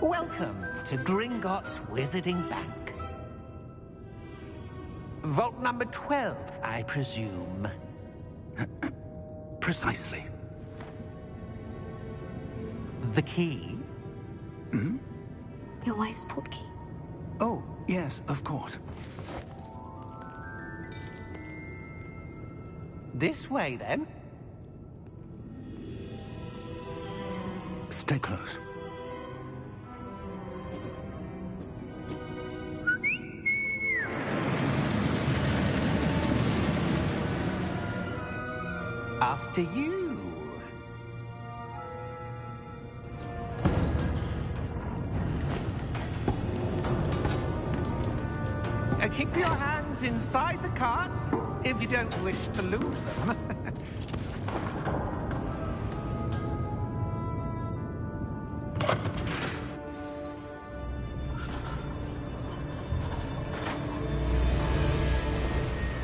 Welcome to Gringotts Wizarding Bank. Vault number 12, I presume. Precisely. The key? Hmm? Your wife's portkey. Oh, yes, of course. This way, then. Stay close. After you. Keep your hands inside the cart if you don't wish to lose them.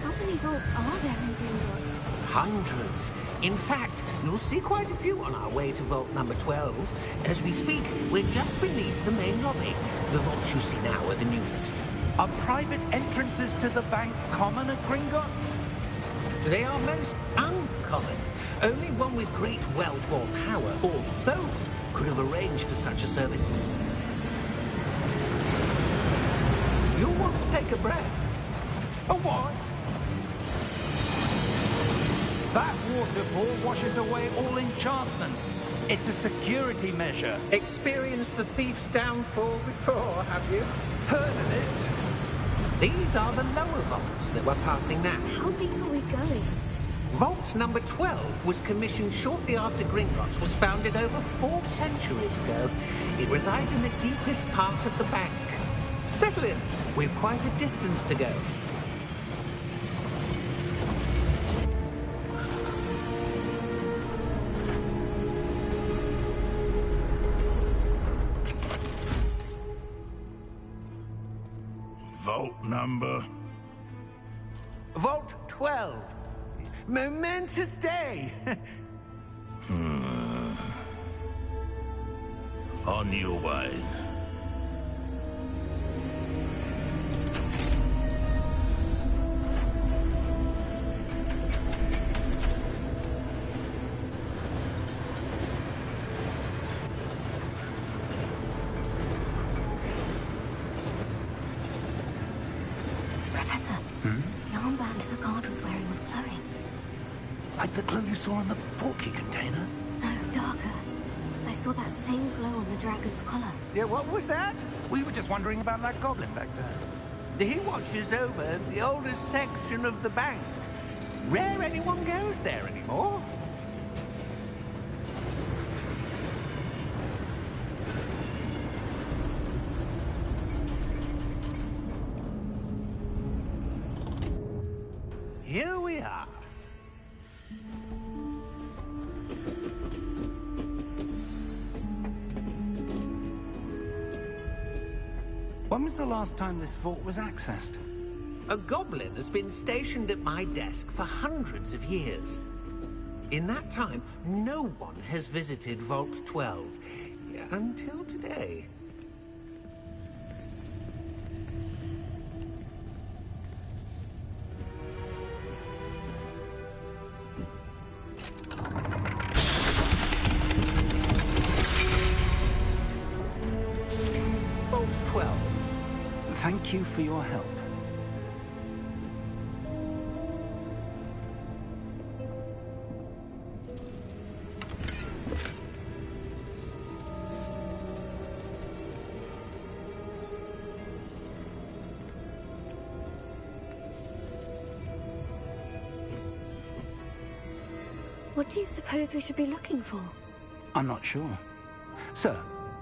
How many vaults are there in Gringotts? Hundreds. In fact, you'll see quite a few on our way to vault number 12. As we speak, we're just beneath the main lobby. The vaults you see now are the newest. Are private entrances to the bank common at Gringotts? They are most uncommon. Only one with great wealth or power, or both, could have arranged for such a service. You'll want to take a breath. A what? That waterfall washes away all enchantments. It's a security measure. Experienced the thief's downfall before, have you? Heard of it? These are the lower vaults that we're passing now. How deep are we going? Vault number 12 was commissioned shortly after Gringotts was founded over 4 centuries ago. It resides in the deepest part of the bank. Settle in. We've quite a distance to go. Vault number? Vault 12. Momentous day. On your way. Professor, the armband the guard was wearing was glowing. Like the glow you saw on the portkey container? No, darker. I saw that same glow on the dragon's collar. Yeah, what was that? We were just wondering about that goblin back there. He watches over the oldest section of the bank. Rare anyone goes there anymore. Here we are. When was the last time this vault was accessed? A goblin has been stationed at my desk for hundreds of years. In that time, no one has visited Vault 12 until today. Vault 12. Thank you for your help. What do you suppose we should be looking for? I'm not sure. Sir,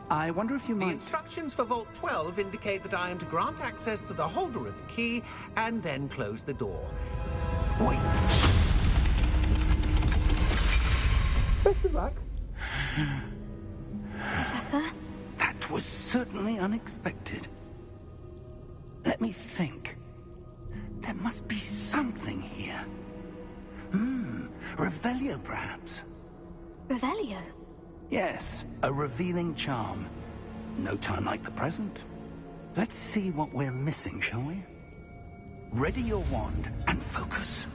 I wonder if you The might... instructions for Vault 12 indicate that I am to grant access to the holder of the key and then close the door. Wait. Best of luck. Professor? That was certainly unexpected. Let me think. There must be something here. Revelio, perhaps? Revelio? Yes, a revealing charm. No time like the present. Let's see what we're missing, shall we? Ready your wand and focus.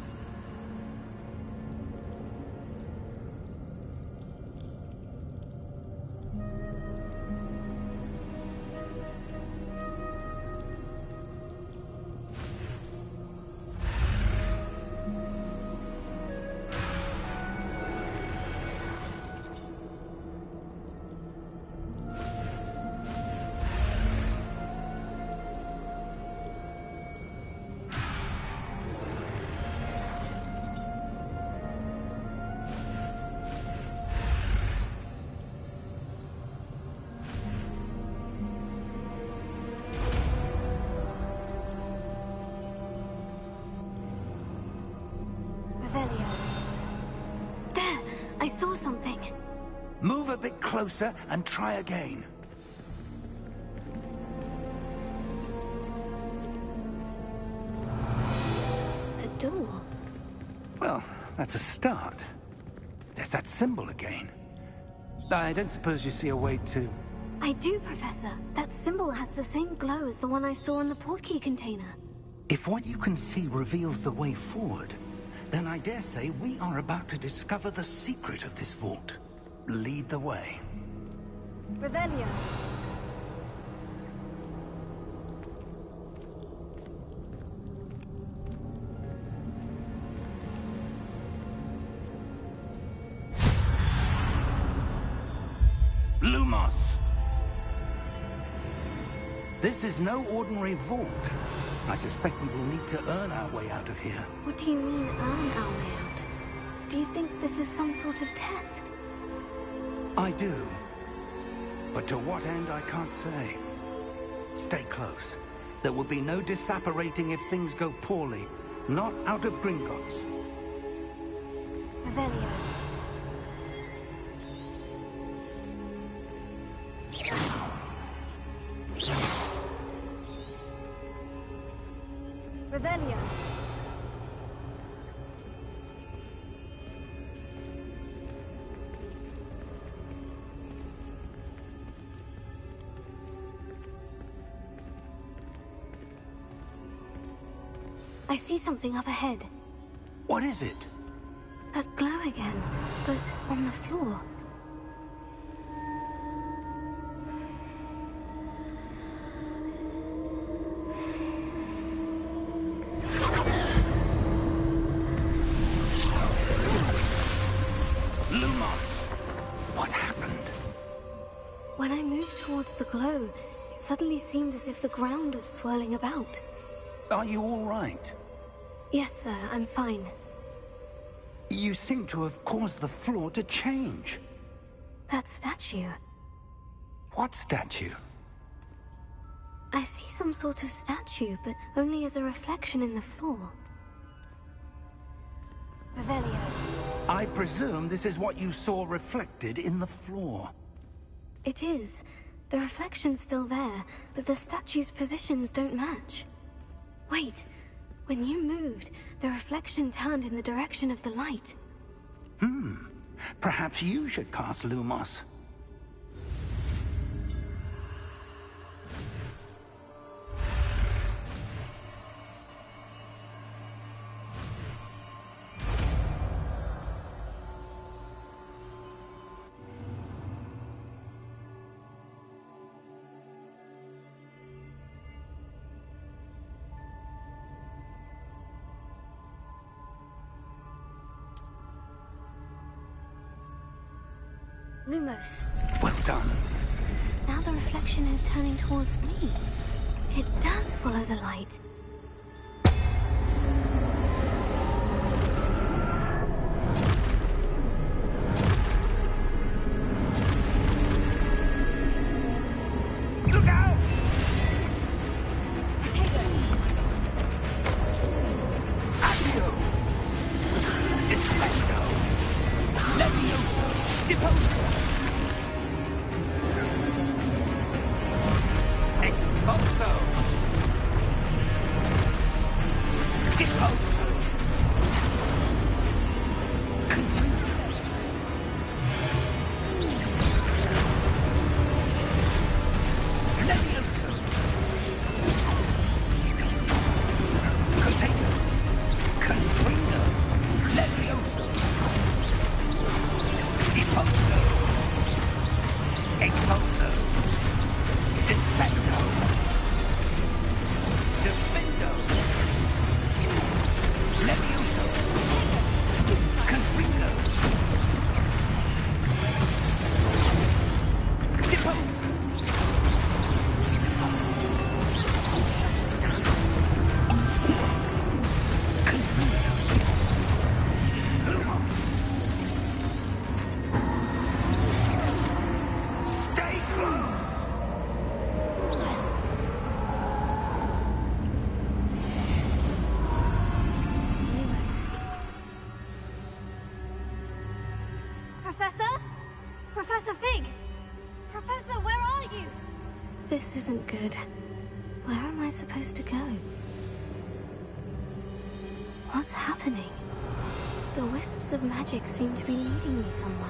There! I saw something. Move a bit closer and try again. A door. Well, that's a start. There's that symbol again. I don't suppose you see a way to... I do, Professor. That symbol has the same glow as the one I saw in the portkey container. If what you can see reveals the way forward, then I dare say we are about to discover the secret of this vault. Lead the way. Revelio. Lumos! This is no ordinary vault. I suspect we will need to earn our way out of here. What do you mean, earn our way out? Do you think this is some sort of test? I do. But to what end, I can't say. Stay close. There will be no disapparating if things go poorly. Not out of Gringotts. Revelio. Revelio. I see something up ahead. What is it? That glow again, but on the floor. What happened? When I moved towards the glow, it suddenly seemed as if the ground was swirling about. Are you all right? Yes, sir, I'm fine. You seem to have caused the floor to change. That statue. What statue? I see some sort of statue, but only as a reflection in the floor. Revelio. I presume this is what you saw reflected in the floor. It is. The reflection's still there, but the statue's positions don't match. Wait. When you moved, the reflection turned in the direction of the light. Perhaps you should cast Lumos. Lumos. Well done. Now the reflection is turning towards me. It does follow the light. Look out! Potato! Accio! Descendo! Levioso! Deposo! Expulso! Deposo! Professor Fig! Professor, where are you? This isn't good. Where am I supposed to go? What's happening? The wisps of magic seem to be leading me somewhere.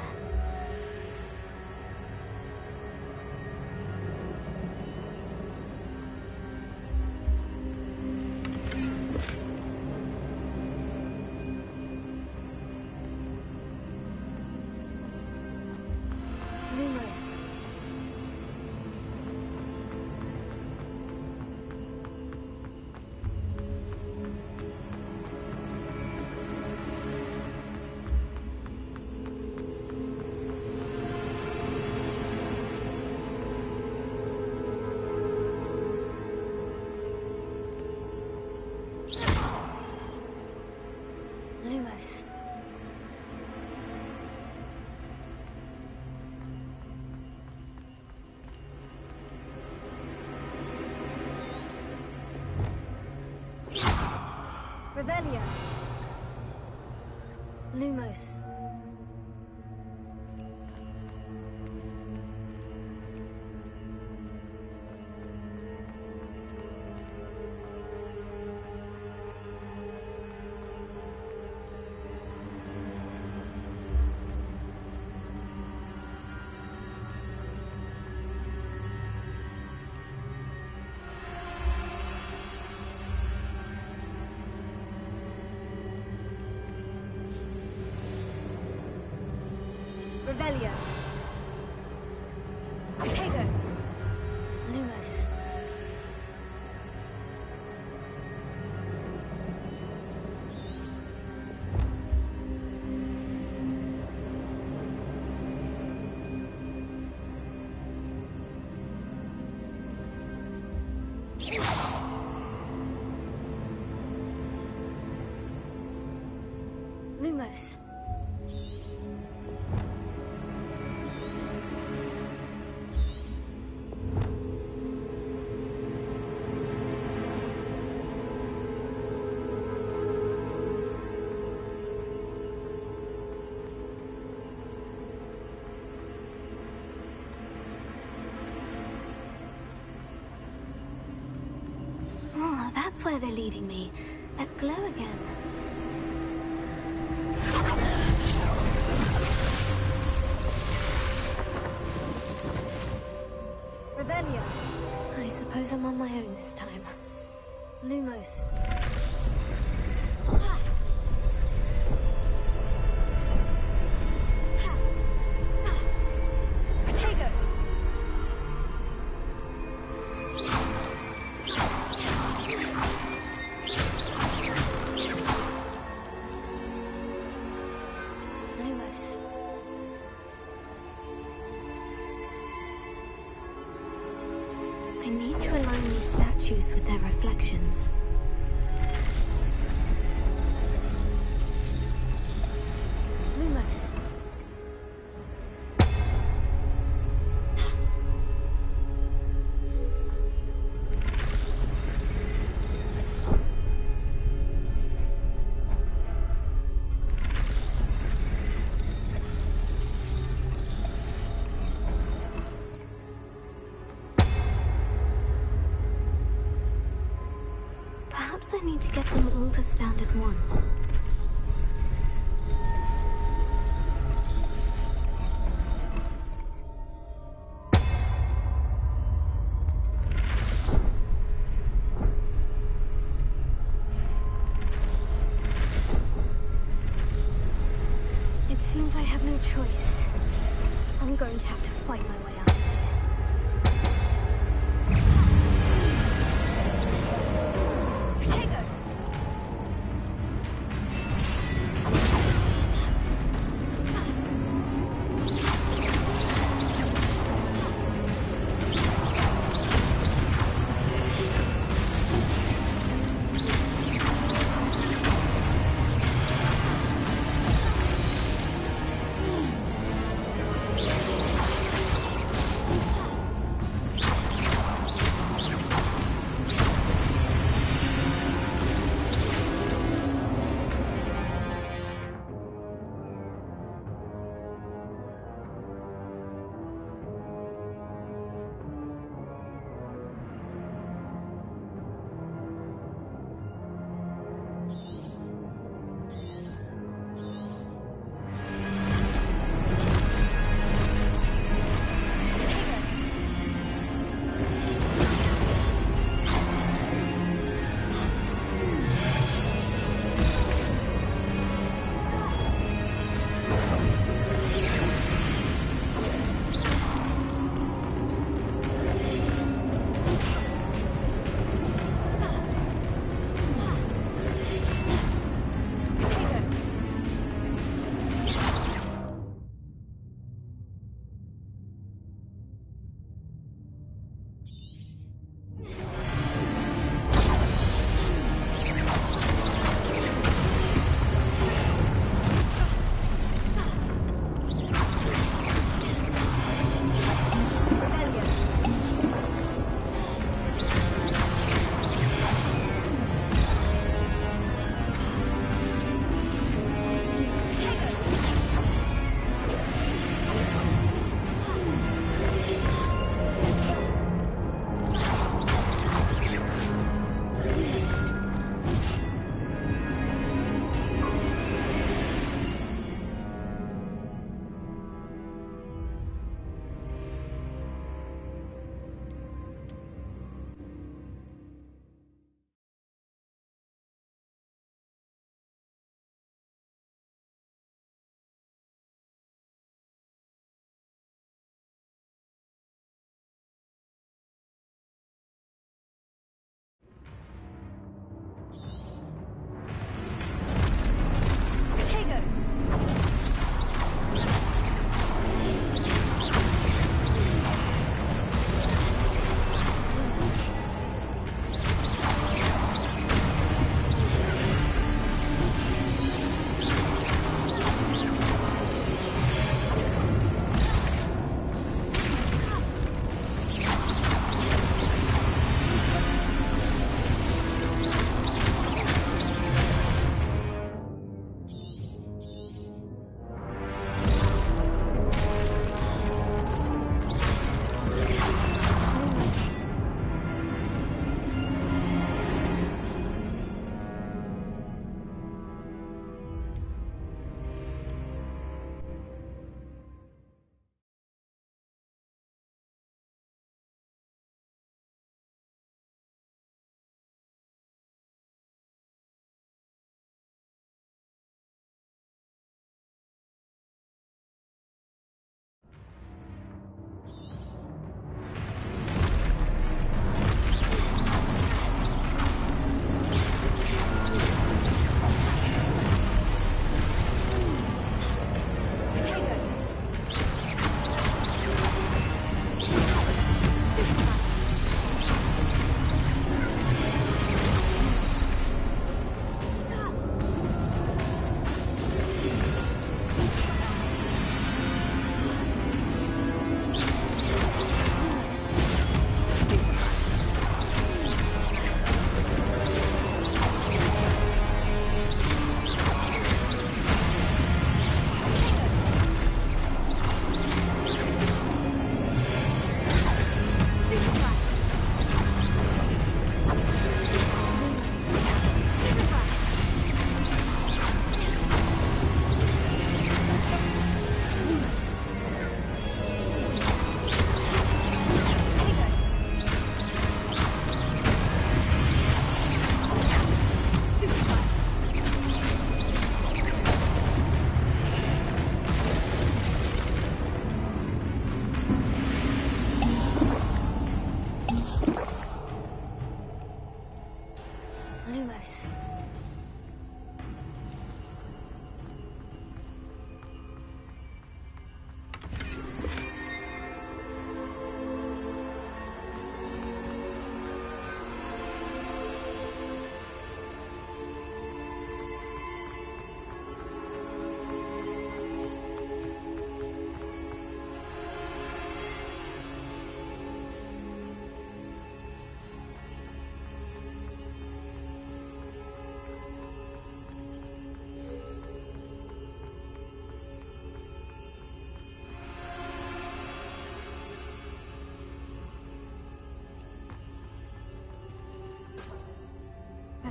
Lumos. Revelio. Lumos. Revelio. Tego. Lumos. Lumos. Oh, that's where they're leading me. That glow again. Revelio. I suppose I'm on my own this time. Lumos. Tego. Lumos. I need to align these statues with their reflections. Lumos. Perhaps I need to get them all to stand at once. It seems I have no choice. I'm going to have to fight my way out of here.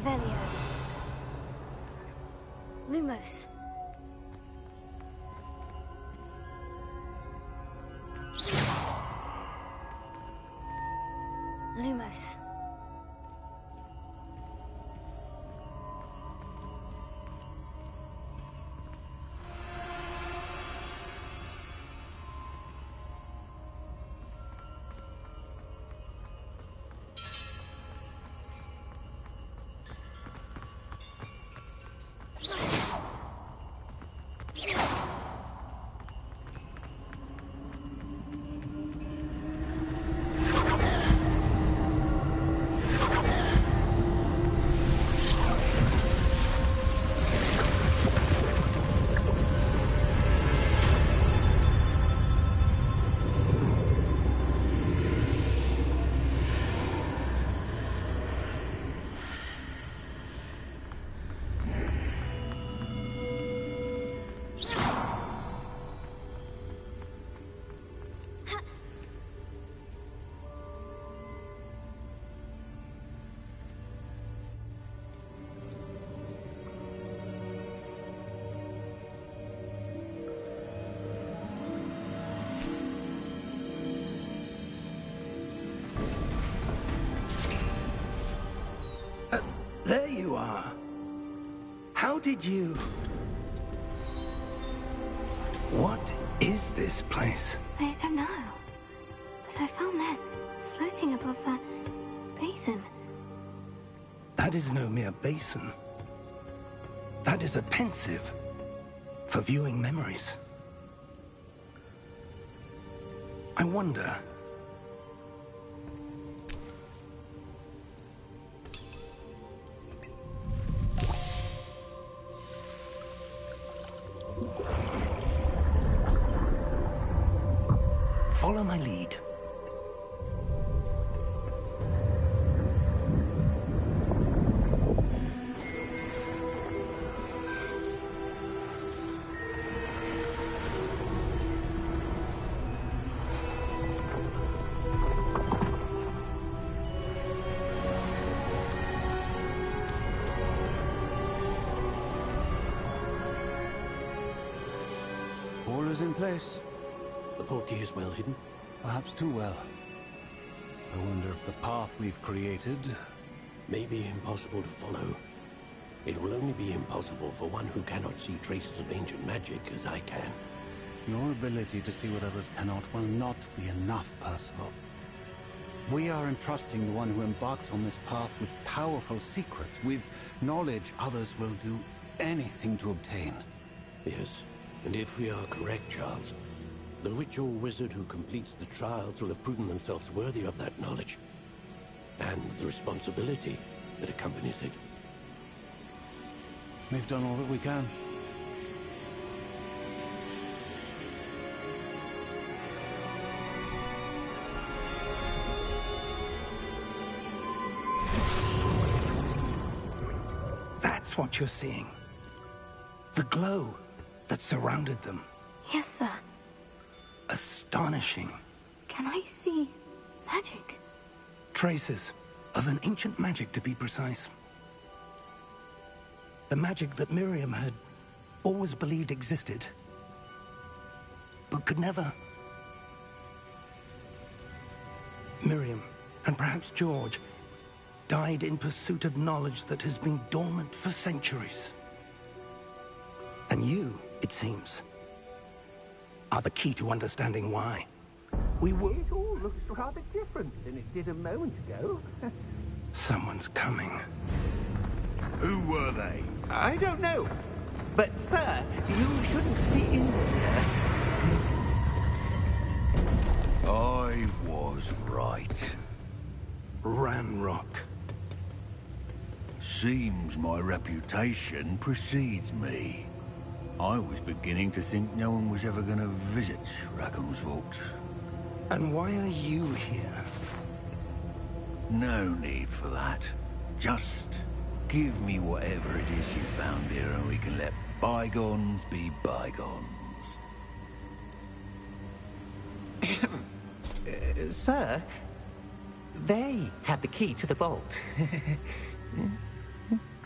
Revelio. Lumos. Lumos. There you are. How did you... What is this place? I don't know. But I found this floating above that basin. That is no mere basin. That is a pensive for viewing memories. I wonder... Follow my lead. All is in place. The portkey is well hidden. Perhaps too well. I wonder if the path we've created... May be impossible to follow. It will only be impossible for one who cannot see traces of ancient magic as I can. Your ability to see what others cannot will not be enough, Percival. We are entrusting the one who embarks on this path with powerful secrets, with knowledge others will do anything to obtain. Yes, and if we are correct, Charles, the witch or wizard who completes the trials will have proven themselves worthy of that knowledge, and the responsibility that accompanies it. We've done all that we can. That's what you're seeing. The glow that surrounded them. Yes, sir. Astonishing. Can I see magic? Traces of an ancient magic, to be precise. The magic that Miriam had always believed existed, but could never... Miriam, and perhaps George, died in pursuit of knowledge that has been dormant for centuries. And you, it seems, are the key to understanding why. We will... It all looks rather different than it did a moment ago. Someone's coming. Who were they? I don't know. But, sir, you shouldn't be in here. I was right. Ranrock. Seems my reputation precedes me. I was beginning to think no one was ever going to visit Rackham's vault. And why are you here? No need for that. Just give me whatever it is you found here and we can let bygones be bygones. Sir, they had the key to the vault.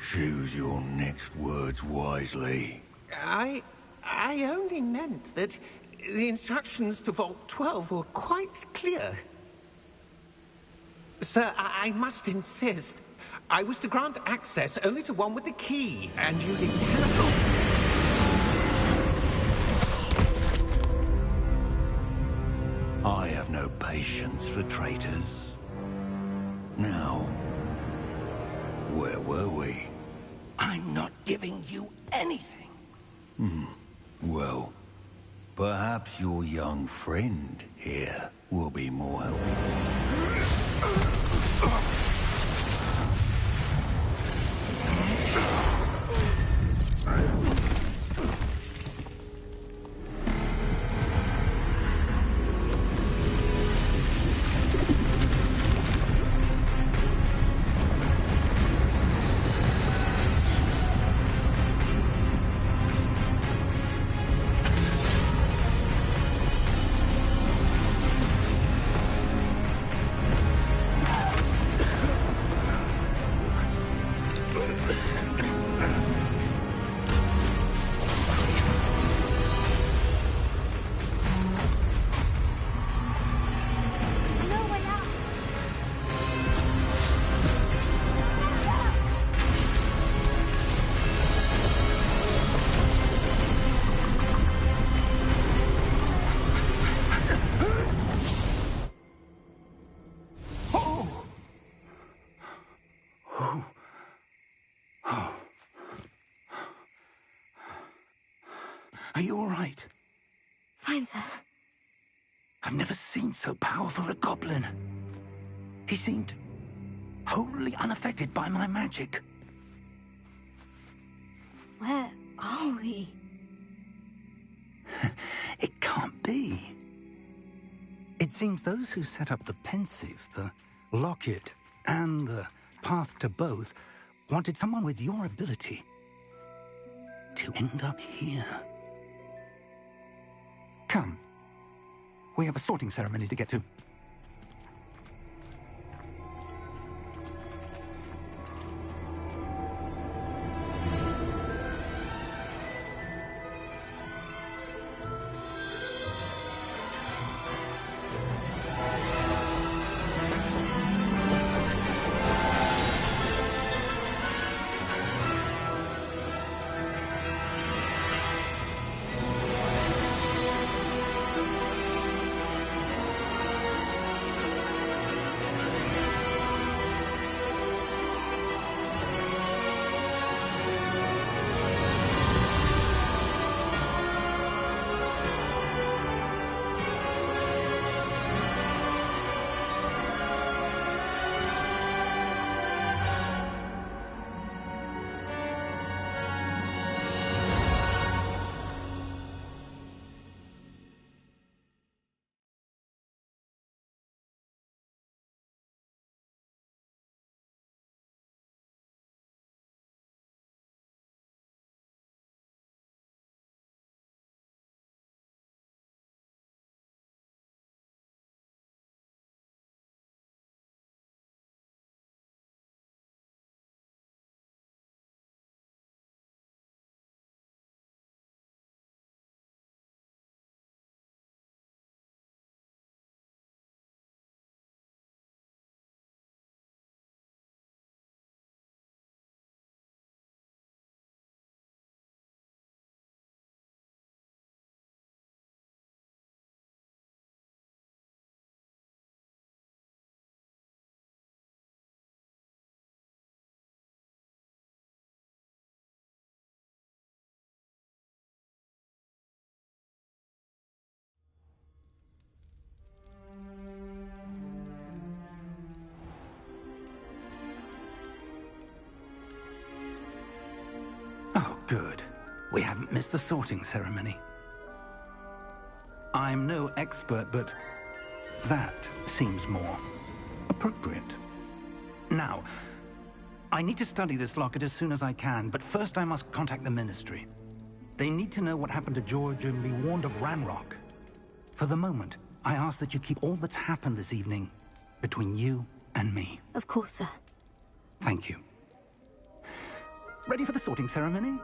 Choose your next words wisely. I only meant that the instructions to Vault 12 were quite clear. Sir, I must insist. I was to grant access only to one with the key, and you didn't have... I have no patience for traitors. Now, where were we? I'm not giving you anything. Well, perhaps your young friend here will be more helpful. Are you all right? Fine, sir. I've never seen so powerful a goblin. He seemed wholly unaffected by my magic. Where are we? It can't be. It seems those who set up the pensive, the locket, and the path to both wanted someone with your ability to end up here. Come. We have a sorting ceremony to get to. Oh, good. We haven't missed the sorting ceremony. I'm no expert, but that seems more appropriate. Now, I need to study this locket as soon as I can, but first I must contact the Ministry. They need to know what happened to George and be warned of Ranrock. For the moment, I ask that you keep all that's happened this evening between you and me. Of course, sir. Thank you. Ready for the sorting ceremony?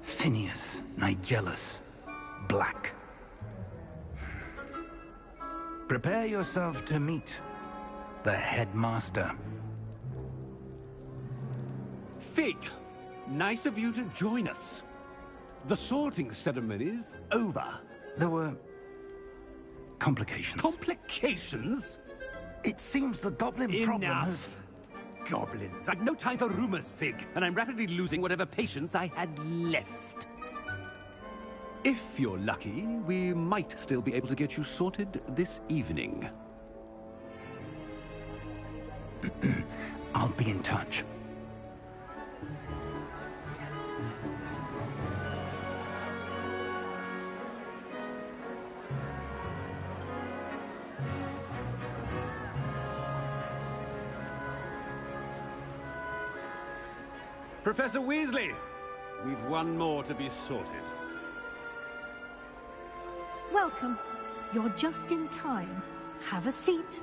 Phineas, Nigellus, Black. Prepare yourself to meet the headmaster. Fig, nice of you to join us. The sorting ceremony's over. There were complications. Complications? It seems the goblin problem has... Enough! Goblins. I've no time for rumors, Fig, and I'm rapidly losing whatever patience I had left. If you're lucky, we might still be able to get you sorted this evening. I'll be in touch. Professor Weasley, we've one more to be sorted. Welcome. You're just in time. Have a seat.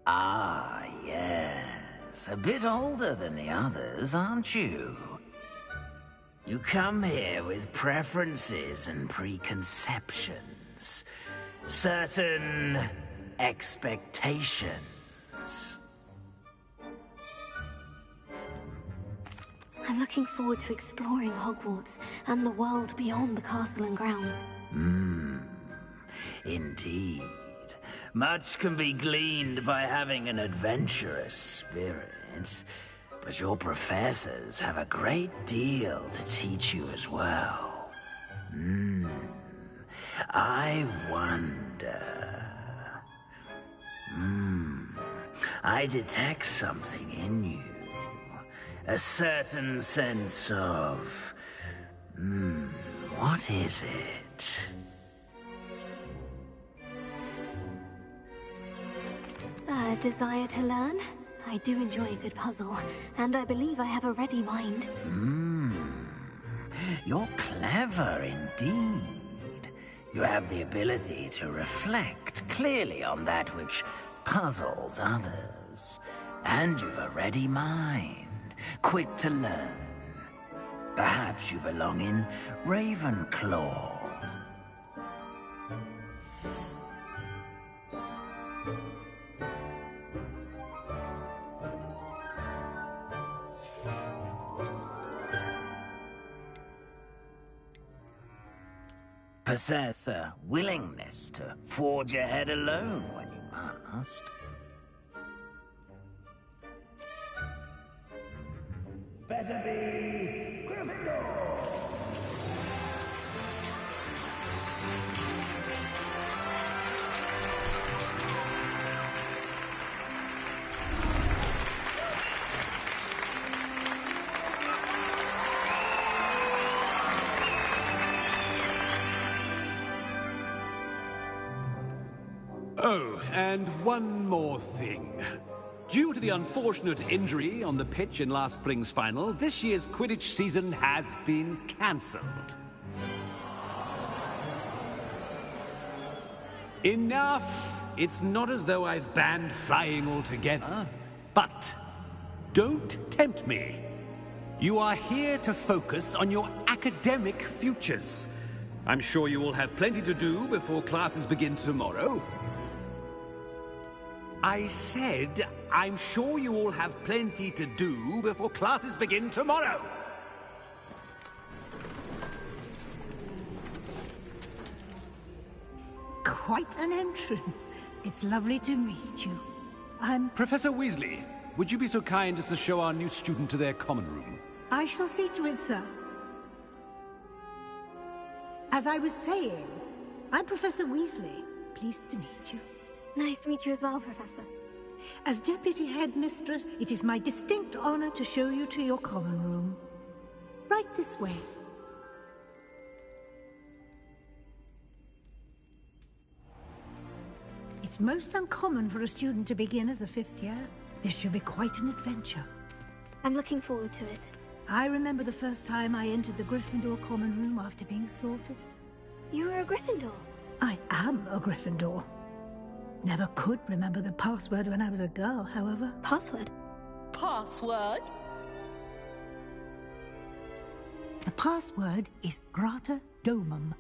Ah, yes. A bit older than the others, aren't you? You come here with preferences and preconceptions. Certain expectations. I'm looking forward to exploring Hogwarts and the world beyond the castle and grounds. Indeed. Much can be gleaned by having an adventurous spirit. But your professors have a great deal to teach you as well. I wonder... I detect something in you. A certain sense of... what is it? A desire to learn? I do enjoy a good puzzle, and I believe I have a ready mind. You're clever indeed. You have the ability to reflect clearly on that which puzzles others. And you've a ready mind, quick to learn. Perhaps you belong in Ravenclaw. Possess a willingness to forge ahead alone when you must. Better be Gryffindor! Oh, and one more thing. Due to the unfortunate injury on the pitch in last spring's final, this year's Quidditch season has been cancelled. Enough! It's not as though I've banned flying altogether, but don't tempt me. You are here to focus on your academic futures. I'm sure you will have plenty to do before classes begin tomorrow. I said, I'm sure you all have plenty to do before classes begin tomorrow. Quite an entrance. It's lovely to meet you. Professor Weasley, would you be so kind as to show our new student to their common room? I shall see to it, sir. As I was saying, I'm Professor Weasley. Pleased to meet you. Nice to meet you as well, Professor. As Deputy Headmistress, it is my distinct honor to show you to your common room. Right this way. It's most uncommon for a student to begin as a 5th year. This should be quite an adventure. I'm looking forward to it. I remember the first time I entered the Gryffindor common room after being sorted. You were a Gryffindor? I am a Gryffindor. Never could remember the password when I was a girl, however. Password? Password? The password is Grata Domum.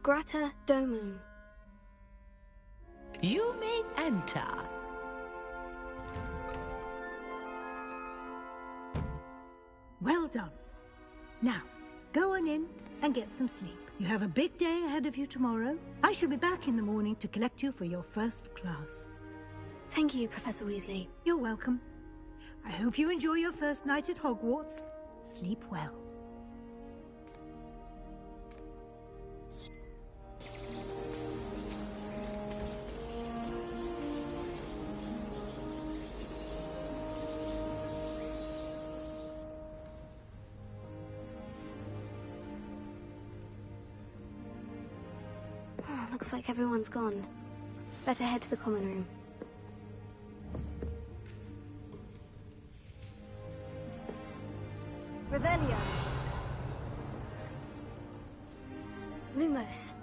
Grata Domum. You may enter. Well done. Now, go on in and get some sleep. You have a big day ahead of you tomorrow. I shall be back in the morning to collect you for your first class. Thank you, Professor Weasley. You're welcome. I hope you enjoy your first night at Hogwarts. Sleep well. Looks like everyone's gone. Better head to the common room. Revelio. Lumos.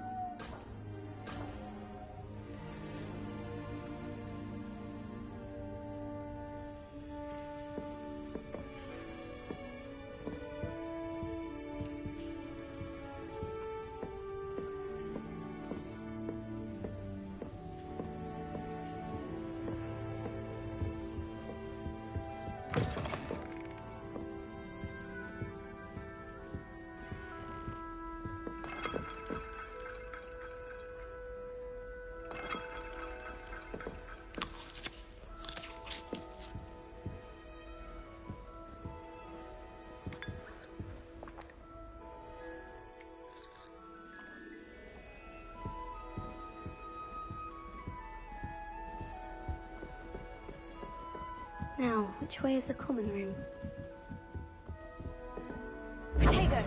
Now, which way is the common room? Protego!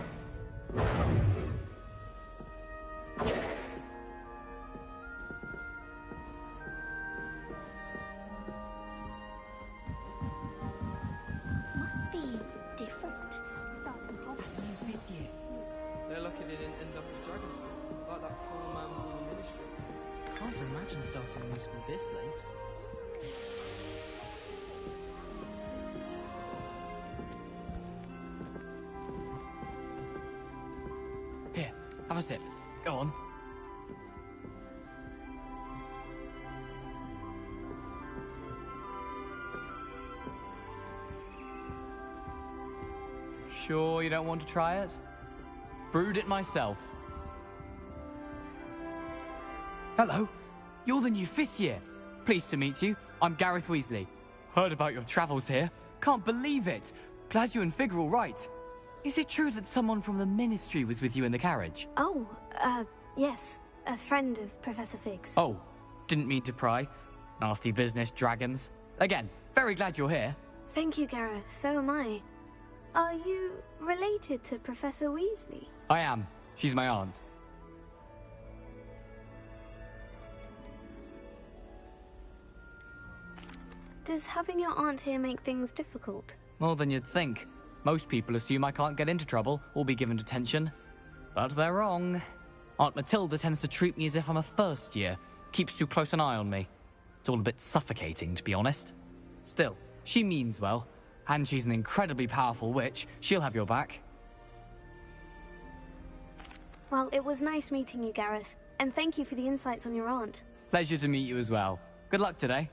Must be different. They're lucky they didn't end up as Dragonfly, like that poor man from the Ministry. Can't imagine starting a new school this late. Here, have a sip. Go on. Sure you don't want to try it? Brewed it myself. Hello, you're the new 5th year. Pleased to meet you. I'm Gareth Weasley. Heard about your travels here. Can't believe it. Glad you and Fig are all right. Is it true that someone from the Ministry was with you in the carriage? Oh, yes. A friend of Professor Fig's. Oh, didn't mean to pry. Nasty business, dragons. Again, very glad you're here. Thank you, Gareth. So am I. Are you related to Professor Weasley? I am. She's my aunt. Does having your aunt here make things difficult? More than you'd think. Most people assume I can't get into trouble or be given detention. But they're wrong. Aunt Matilda tends to treat me as if I'm a first year. Keeps too close an eye on me. It's all a bit suffocating, to be honest. Still, she means well. And she's an incredibly powerful witch. She'll have your back. Well, it was nice meeting you, Gareth. And thank you for the insights on your aunt. Pleasure to meet you as well. Good luck today.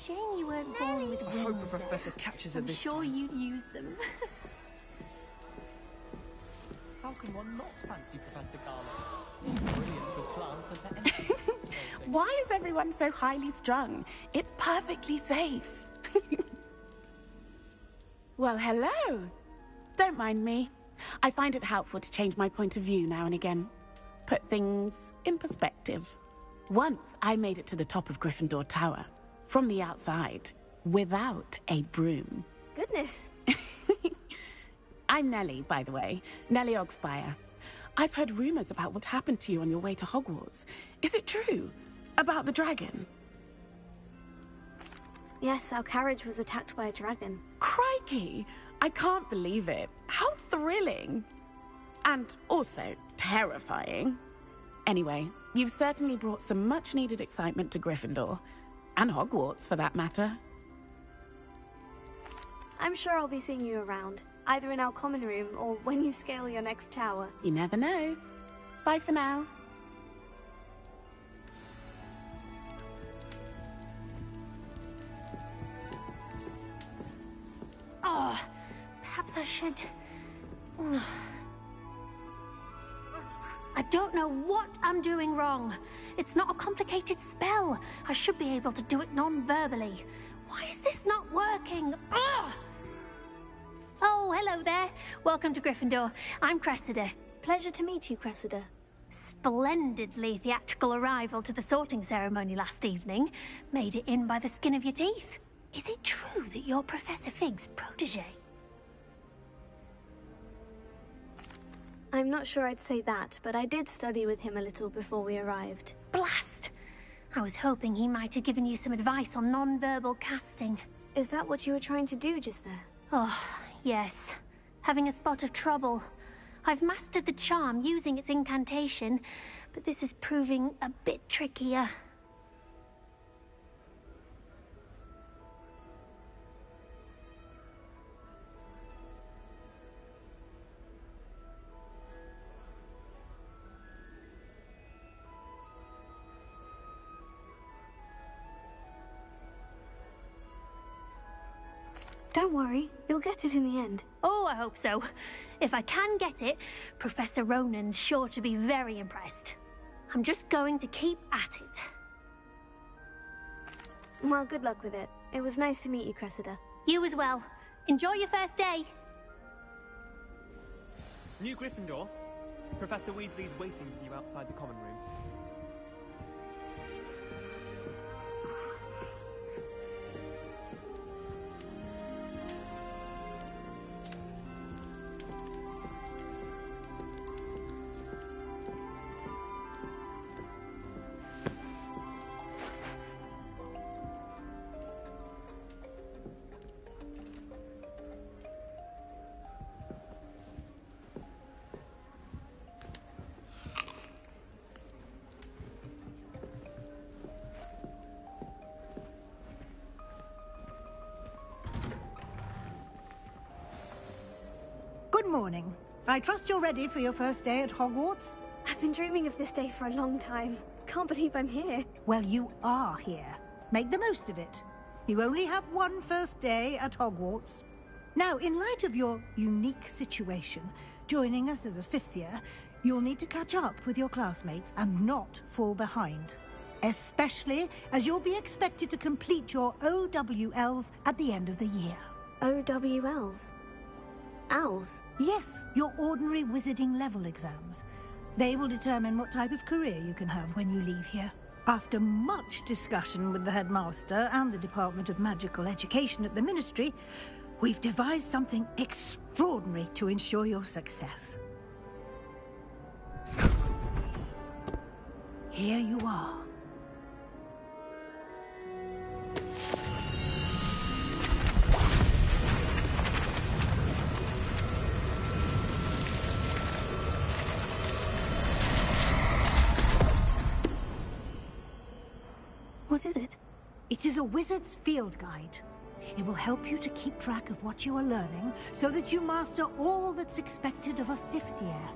Shame you weren't born with I wings. hope the Professor catches her I'm this sure time. you'd use them. How can one not fancy Professor Garland? Brilliant with plants and for anything. Why is everyone so highly strung? It's perfectly safe. Well, hello. Don't mind me. I find it helpful to change my point of view now and again. Put things in perspective. Once I made it to the top of Gryffindor Tower, from the outside, without a broom. Goodness. I'm Nellie, by the way. Nellie Ogspire. I've heard rumors about what happened to you on your way to Hogwarts. Is it true? About the dragon? Yes, our carriage was attacked by a dragon. Crikey! I can't believe it. How thrilling! And also terrifying. Anyway, you've certainly brought some much-needed excitement to Gryffindor. And Hogwarts, for that matter. I'm sure I'll be seeing you around, either in our common room or when you scale your next tower. You never know. Bye for now. Oh, perhaps I should... I don't know what I'm doing wrong. It's not a complicated spell. I should be able to do it non-verbally. Why is this not working? Ugh! Oh, hello there. Welcome to Gryffindor. I'm Cressida. Pleasure to meet you, Cressida. Splendidly theatrical arrival to the sorting ceremony last evening. Made it in by the skin of your teeth. Is it true that you're Professor Fig's protege? I'm not sure I'd say that, but I did study with him a little before we arrived. Blast! I was hoping he might have given you some advice on non-verbal casting. Is that what you were trying to do just there? Oh, yes. Having a spot of trouble. I've mastered the charm using its incantation, but this is proving a bit trickier. Don't worry, you'll get it in the end. Oh, I hope so. If I can get it, Professor Ronan's sure to be very impressed. I'm just going to keep at it. Well, good luck with it. It was nice to meet you, Cressida. You as well. Enjoy your first day. New Gryffindor. Professor Weasley's waiting for you outside the common room. Good morning. I trust you're ready for your first day at Hogwarts? I've been dreaming of this day for a long time. Can't believe I'm here. Well, you are here. Make the most of it. You only have one first day at Hogwarts. Now, in light of your unique situation, joining us as a fifth year, you'll need to catch up with your classmates and not fall behind. Especially as you'll be expected to complete your OWLs at the end of the year. OWLs? Owls? Yes, your ordinary wizarding level exams. They will determine what type of career you can have when you leave here. After much discussion with the headmaster and the Department of Magical Education at the Ministry, we've devised something extraordinary to ensure your success. Here you are. What is it? It is a wizard's field guide. It will help you to keep track of what you are learning so that you master all that's expected of a fifth year.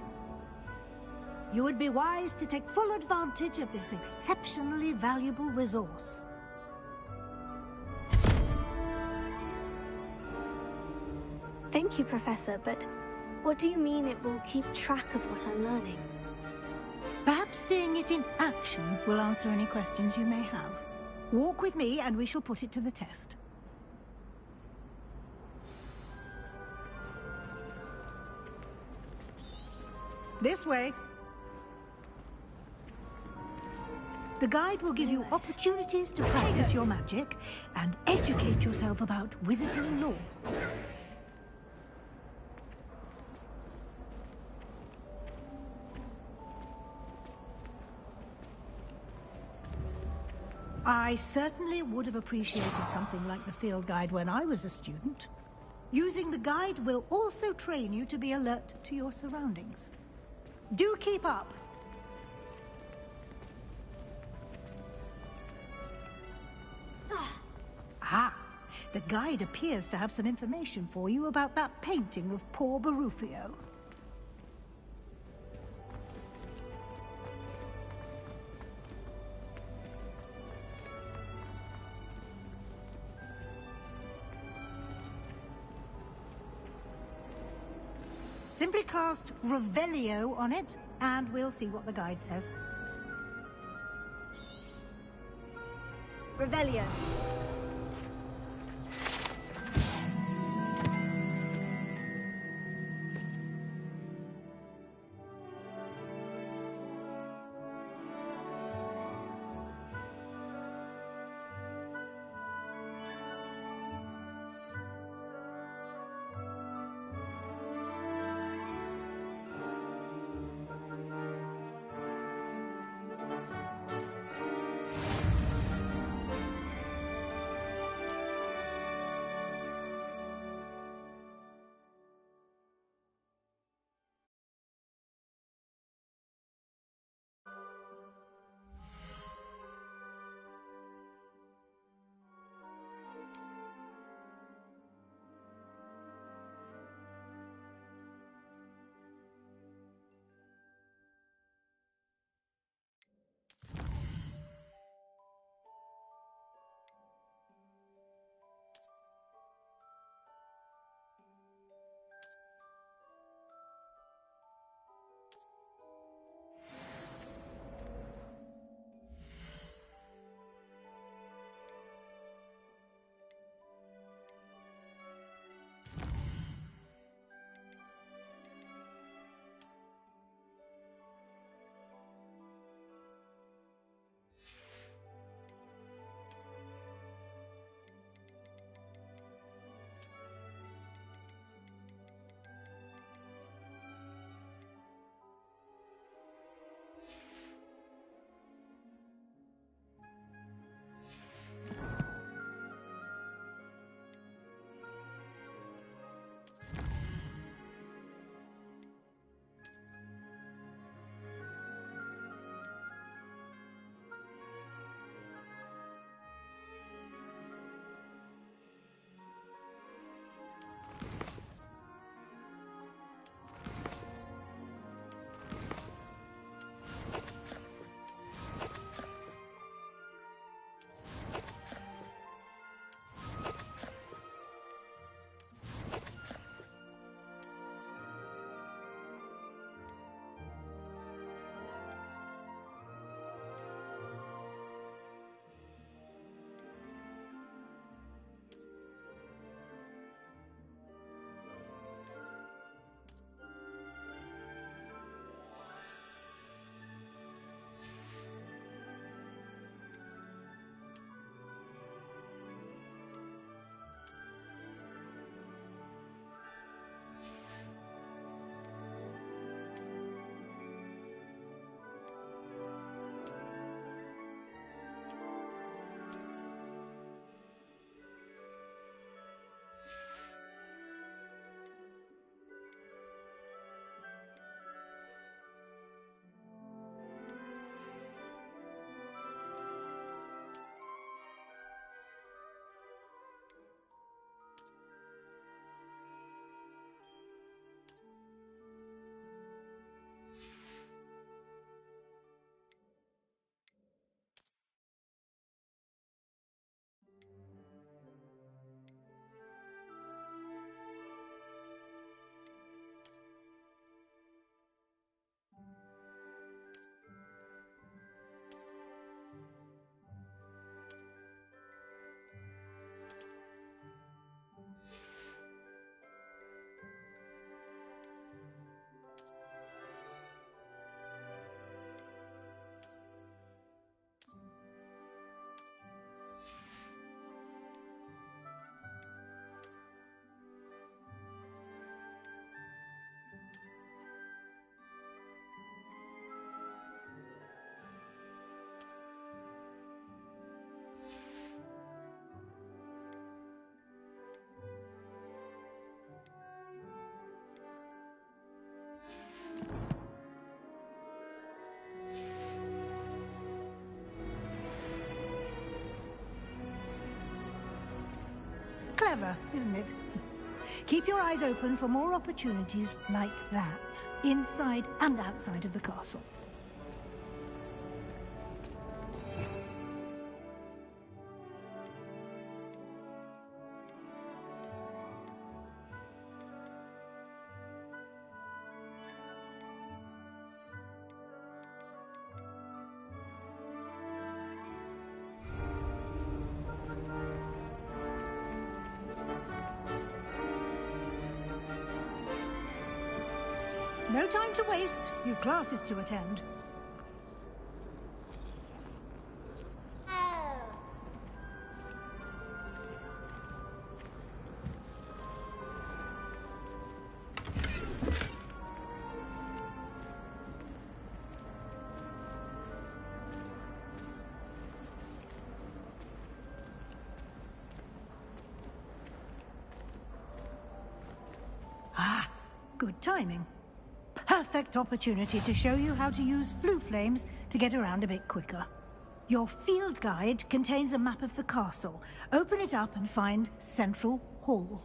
You would be wise to take full advantage of this exceptionally valuable resource. Thank you, Professor, but what do you mean it will keep track of what I'm learning? Perhaps seeing it in action will answer any questions you may have. Walk with me and we shall put it to the test. This way. The guide will give you opportunities to practice your magic and educate yourself about wizarding lore. I certainly would have appreciated something like the field guide when I was a student. Using the guide will also train you to be alert to your surroundings. Do keep up! Ah, the guide appears to have some information for you about that painting of poor Barufio. Simply cast Revelio on it, and we'll see what the guide says. Revelio. Clever, isn't it? Keep your eyes open for more opportunities like that, inside and outside of the castle. No time to waste. You've classes to attend. Ah, good timing. Perfect opportunity to show you how to use flue flames to get around a bit quicker. Your field guide contains a map of the castle. Open it up and find Central Hall.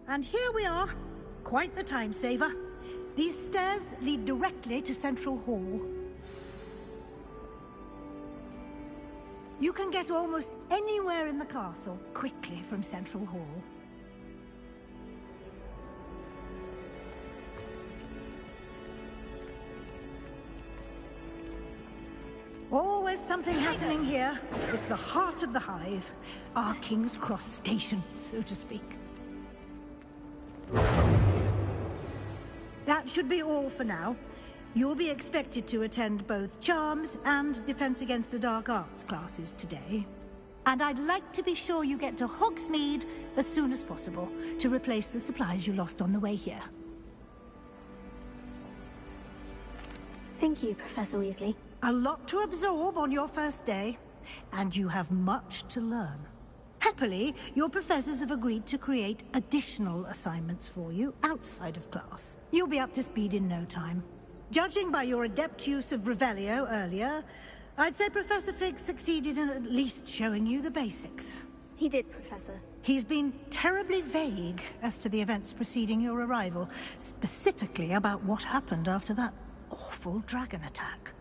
And here we are. Quite the time saver. These stairs lead directly to Central Hall. You can get almost anywhere in the castle quickly from Central Hall. Always something happening here. It's the heart of the hive. Our King's Cross station, so to speak. That should be all for now. You'll be expected to attend both Charms and Defense Against the Dark Arts classes today. And I'd like to be sure you get to Hogsmeade as soon as possible to replace the supplies you lost on the way here. Thank you, Professor Weasley. A lot to absorb on your first day, and you have much to learn. Happily, your professors have agreed to create additional assignments for you outside of class. You'll be up to speed in no time. Judging by your adept use of Revelio earlier, I'd say Professor Fig succeeded in at least showing you the basics. He did, Professor. He's been terribly vague as to the events preceding your arrival, specifically about what happened after that awful dragon attack.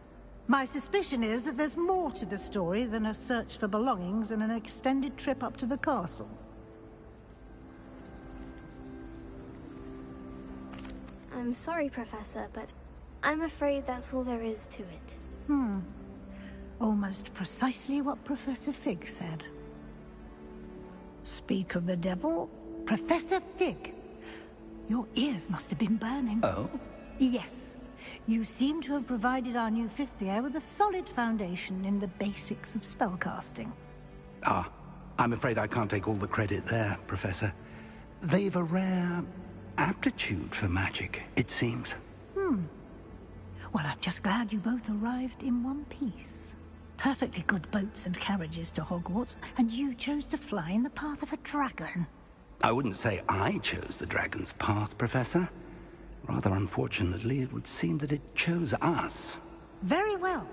My suspicion is that there's more to the story than a search for belongings and an extended trip up to the castle. I'm sorry, Professor, but I'm afraid that's all there is to it. Almost precisely what Professor Fig said. Speak of the devil, Professor Fig. Your ears must have been burning. Oh? Yes. You seem to have provided our new fifth year with a solid foundation in the basics of spellcasting. Ah, I'm afraid I can't take all the credit there, Professor. They've a rare aptitude for magic, it seems. Well, I'm just glad you both arrived in one piece. Perfectly good boats and carriages to Hogwarts, and you chose to fly in the path of a dragon. I wouldn't say I chose the dragon's path, Professor. Rather unfortunately, it would seem that it chose us. Very well.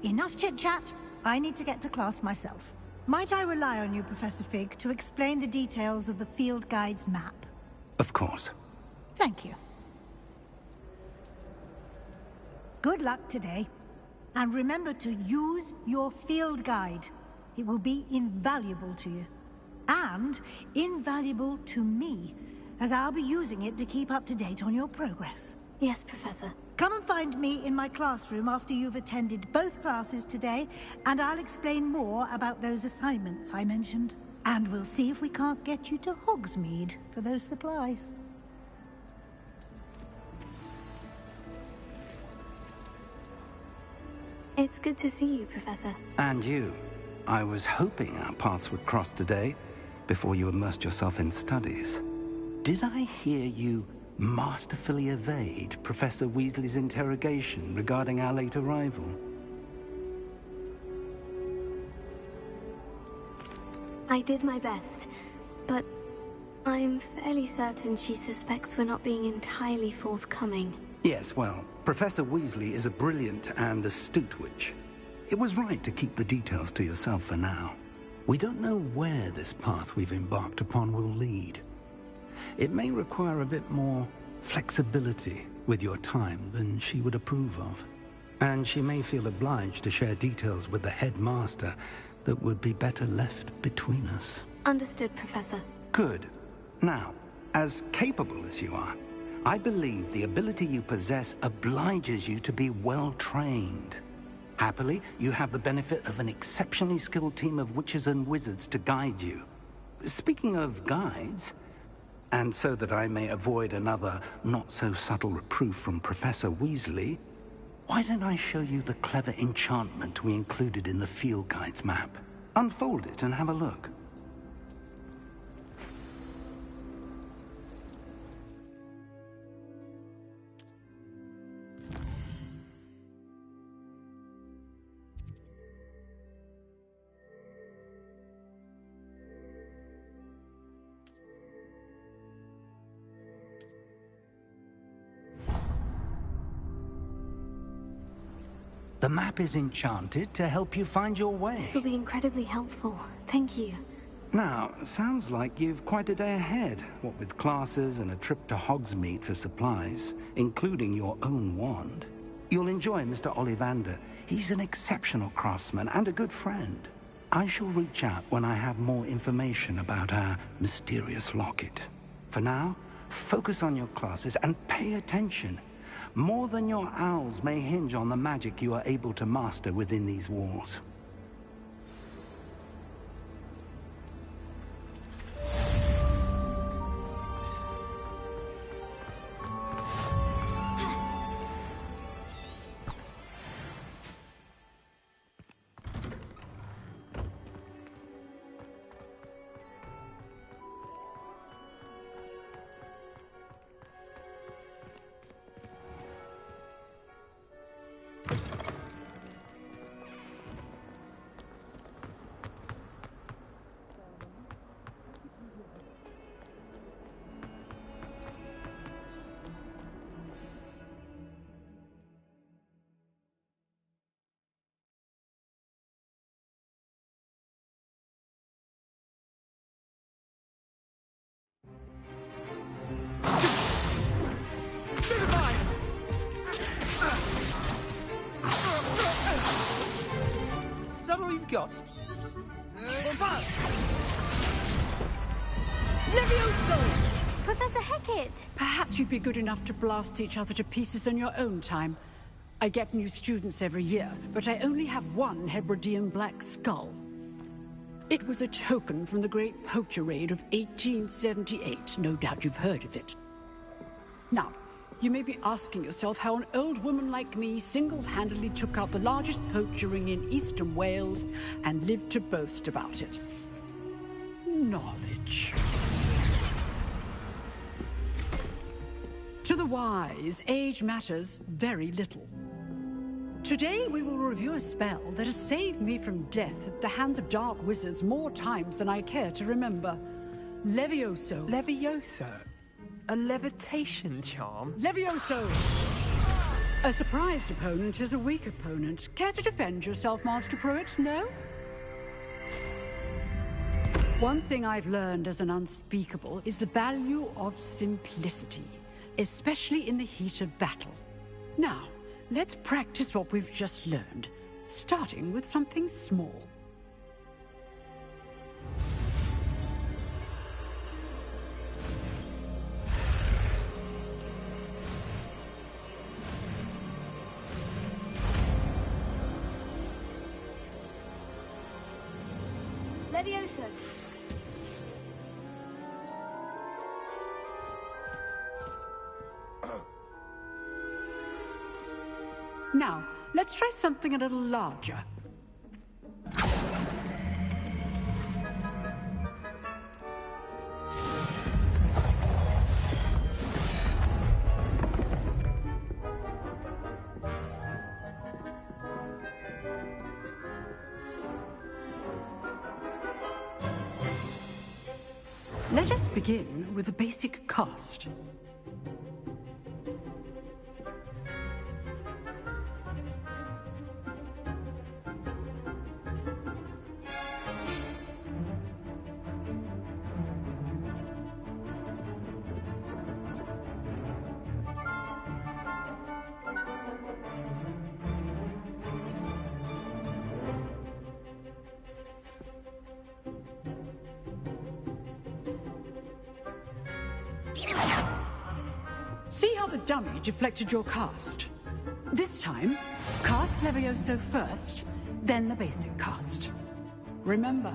Enough chit-chat. I need to get to class myself. Might I rely on you, Professor Fig, to explain the details of the field guide's map? Of course. Thank you. Good luck today. And remember to use your field guide. It will be invaluable to you. And invaluable to me, as I'll be using it to keep up to date on your progress. Yes, Professor. Come and find me in my classroom after you've attended both classes today, and I'll explain more about those assignments I mentioned. And we'll see if we can't get you to Hogsmeade for those supplies. It's good to see you, Professor. And you. I was hoping our paths would cross today, before you immersed yourself in studies. Did I hear you masterfully evade Professor Weasley's interrogation regarding our late arrival? I did my best, but I'm fairly certain she suspects we're not being entirely forthcoming. Yes, well, Professor Weasley is a brilliant and astute witch. It was right to keep the details to yourself for now. We don't know where this path we've embarked upon will lead. It may require a bit more flexibility with your time than she would approve of. And she may feel obliged to share details with the headmaster that would be better left between us. Understood, Professor. Good. Now, as capable as you are, I believe the ability you possess obliges you to be well trained. Happily, you have the benefit of an exceptionally skilled team of witches and wizards to guide you. Speaking of guides, and so that I may avoid another not-so-subtle reproof from Professor Weasley, why don't I show you the clever enchantment we included in the field guide's map? Unfold it and have a look. The map is enchanted to help you find your way. This will be incredibly helpful. Thank you. Now, sounds like you've quite a day ahead, what with classes and a trip to Hogsmeade for supplies, including your own wand. You'll enjoy Mr. Ollivander. He's an exceptional craftsman and a good friend. I shall reach out when I have more information about our mysterious locket. For now, focus on your classes and pay attention. More than your owls may hinge on the magic you are able to master within these walls. Is that all you've got? Professor Hecat! Perhaps you'd be good enough to blast each other to pieces on your own time. I get new students every year, but I only have one Hebridean black skull. It was a token from the Great Poacher Raid of 1878. No doubt you've heard of it. Now, you may be asking yourself how an old woman like me single-handedly took out the largest poacher ring in eastern Wales and lived to boast about it. knowledge. To the wise, age matters very little. Today we will review a spell that has saved me from death at the hands of dark wizards more times than I care to remember. Levioso. Levioso? A levitation charm? Levioso! A surprised opponent is a weak opponent. Care to defend yourself, Master Pruitt? No? One thing I've learned as an unspeakable is the value of simplicity, especially in the heat of battle. Now, let's practice what we've just learned, starting with something small. Levioso. Now, let's try something a little larger. Let us begin with the basic cast. See how the dummy deflected your cast? This time, cast Levioso first, then the basic cast. Remember,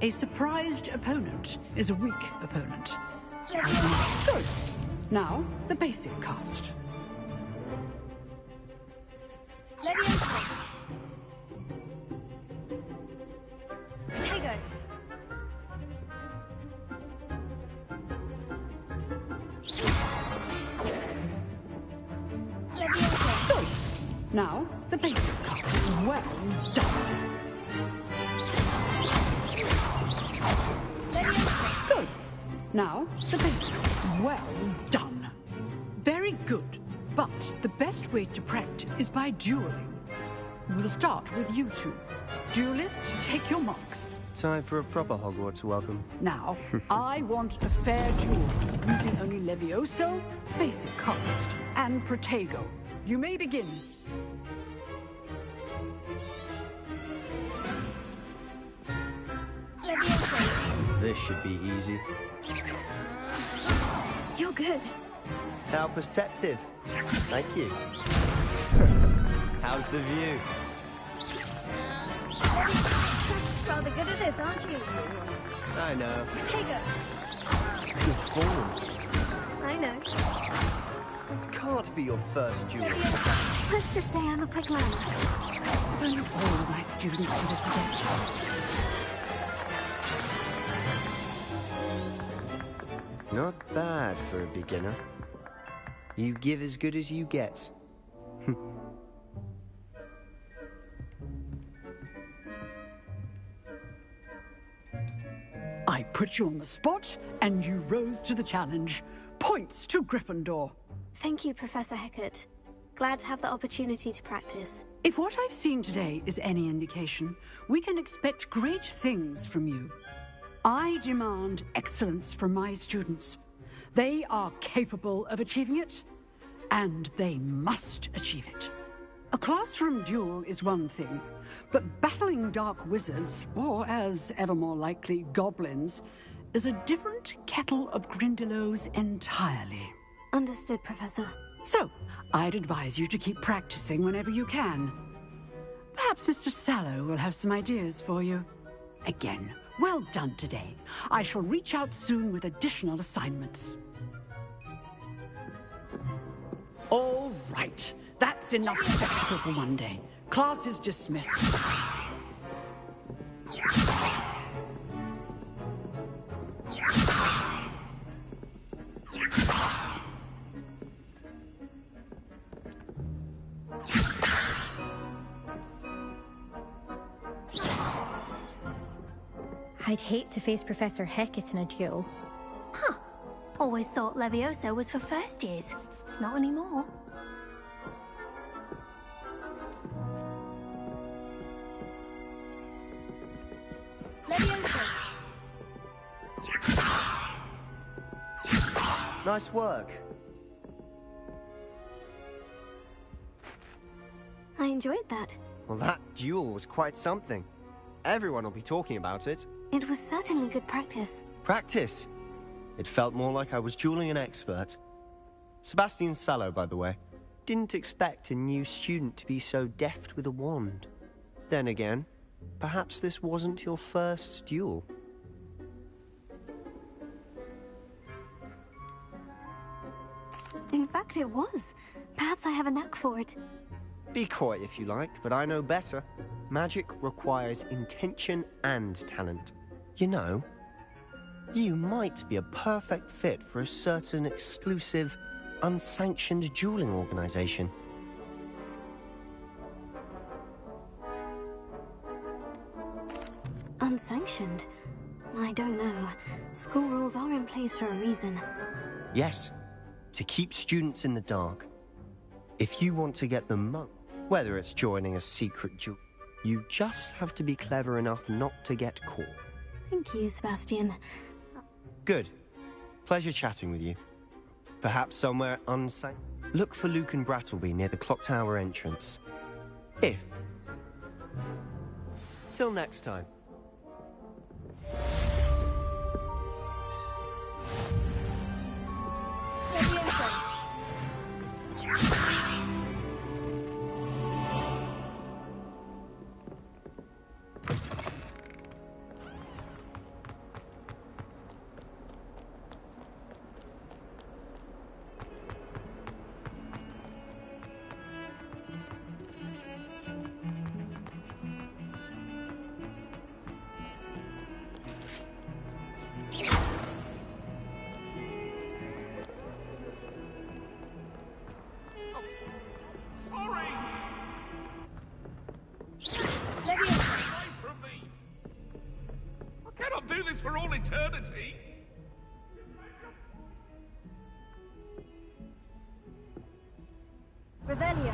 a surprised opponent is a weak opponent. Good. Now, the basic cast. Levioso. Potato. Good. Now, the basic cast. Well done. Good. Now, the basic. Well done. Very good. But the best way to practice is by dueling. We'll start with you two. Duelists, take your marks. Time for a proper Hogwarts welcome. Now, I want a fair duel, using only Levioso, basic cast, and Protego. You may begin. Levioso. This should be easy. You're good. How perceptive. Thank you. How's the view? Rather good at this, aren't you? I know. Potato. Good form. I know. Can't be your first duel. Let's just say I'm a quick learner. If only all my students do this again. Not bad for a beginner. You give as good as you get. I put you on the spot, and you rose to the challenge. Points to Gryffindor. Thank you, Professor Hecat. Glad to have the opportunity to practice. If what I've seen today is any indication, we can expect great things from you. I demand excellence from my students. They are capable of achieving it, and they must achieve it. A classroom duel is one thing, but battling dark wizards, or as ever more likely, goblins, is a different kettle of Grindylows entirely. Understood, Professor. So, I'd advise you to keep practicing whenever you can. Perhaps Mr. Sallow will have some ideas for you. Again, well done today. I shall reach out soon with additional assignments. All right. That's enough spectacle for one day. Class is dismissed. I'd hate to face Professor Hecat in a duel. Huh. Always thought Levioso was for first years. Not anymore. Levioso! Nice work. I enjoyed that. Well, that duel was quite something. Everyone will be talking about it. It was certainly good practice. Practice? It felt more like I was dueling an expert. Sebastian Sallow, by the way. Didn't expect a new student to be so deft with a wand. Then again, perhaps this wasn't your first duel. In fact, it was. Perhaps I have a knack for it. Be coy if you like, but I know better. Magic requires intention and talent. You know, you might be a perfect fit for a certain exclusive, unsanctioned dueling organization. Unsanctioned? I don't know. School rules are in place for a reason. Yes, to keep students in the dark. If you want to get them whether it's joining a secret duel, you just have to be clever enough not to get caught. Thank you, Sebastian. Good. Pleasure chatting with you. Perhaps somewhere unsanctioned. Look for Luke and Brattleby near the clock tower entrance. If. Till next time. For all eternity? Revelio.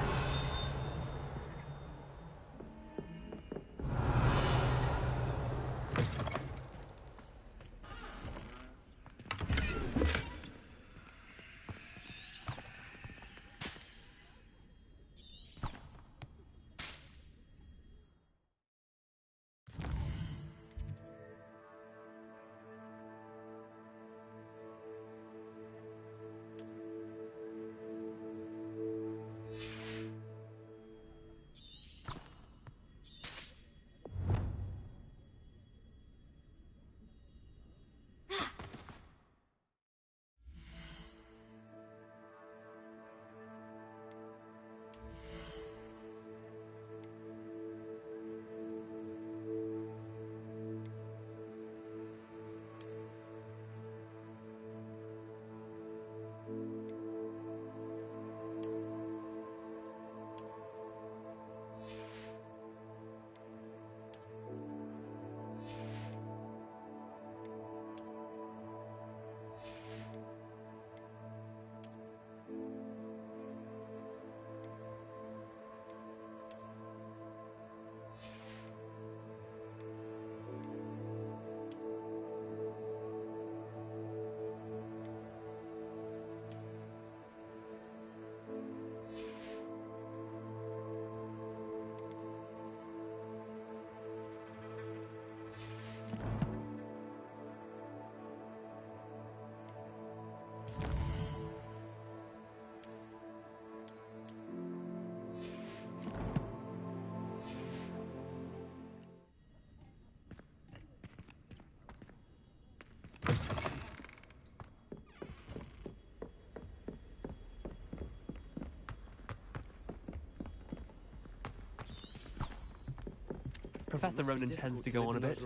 Professor Ronan tends to go on a bit.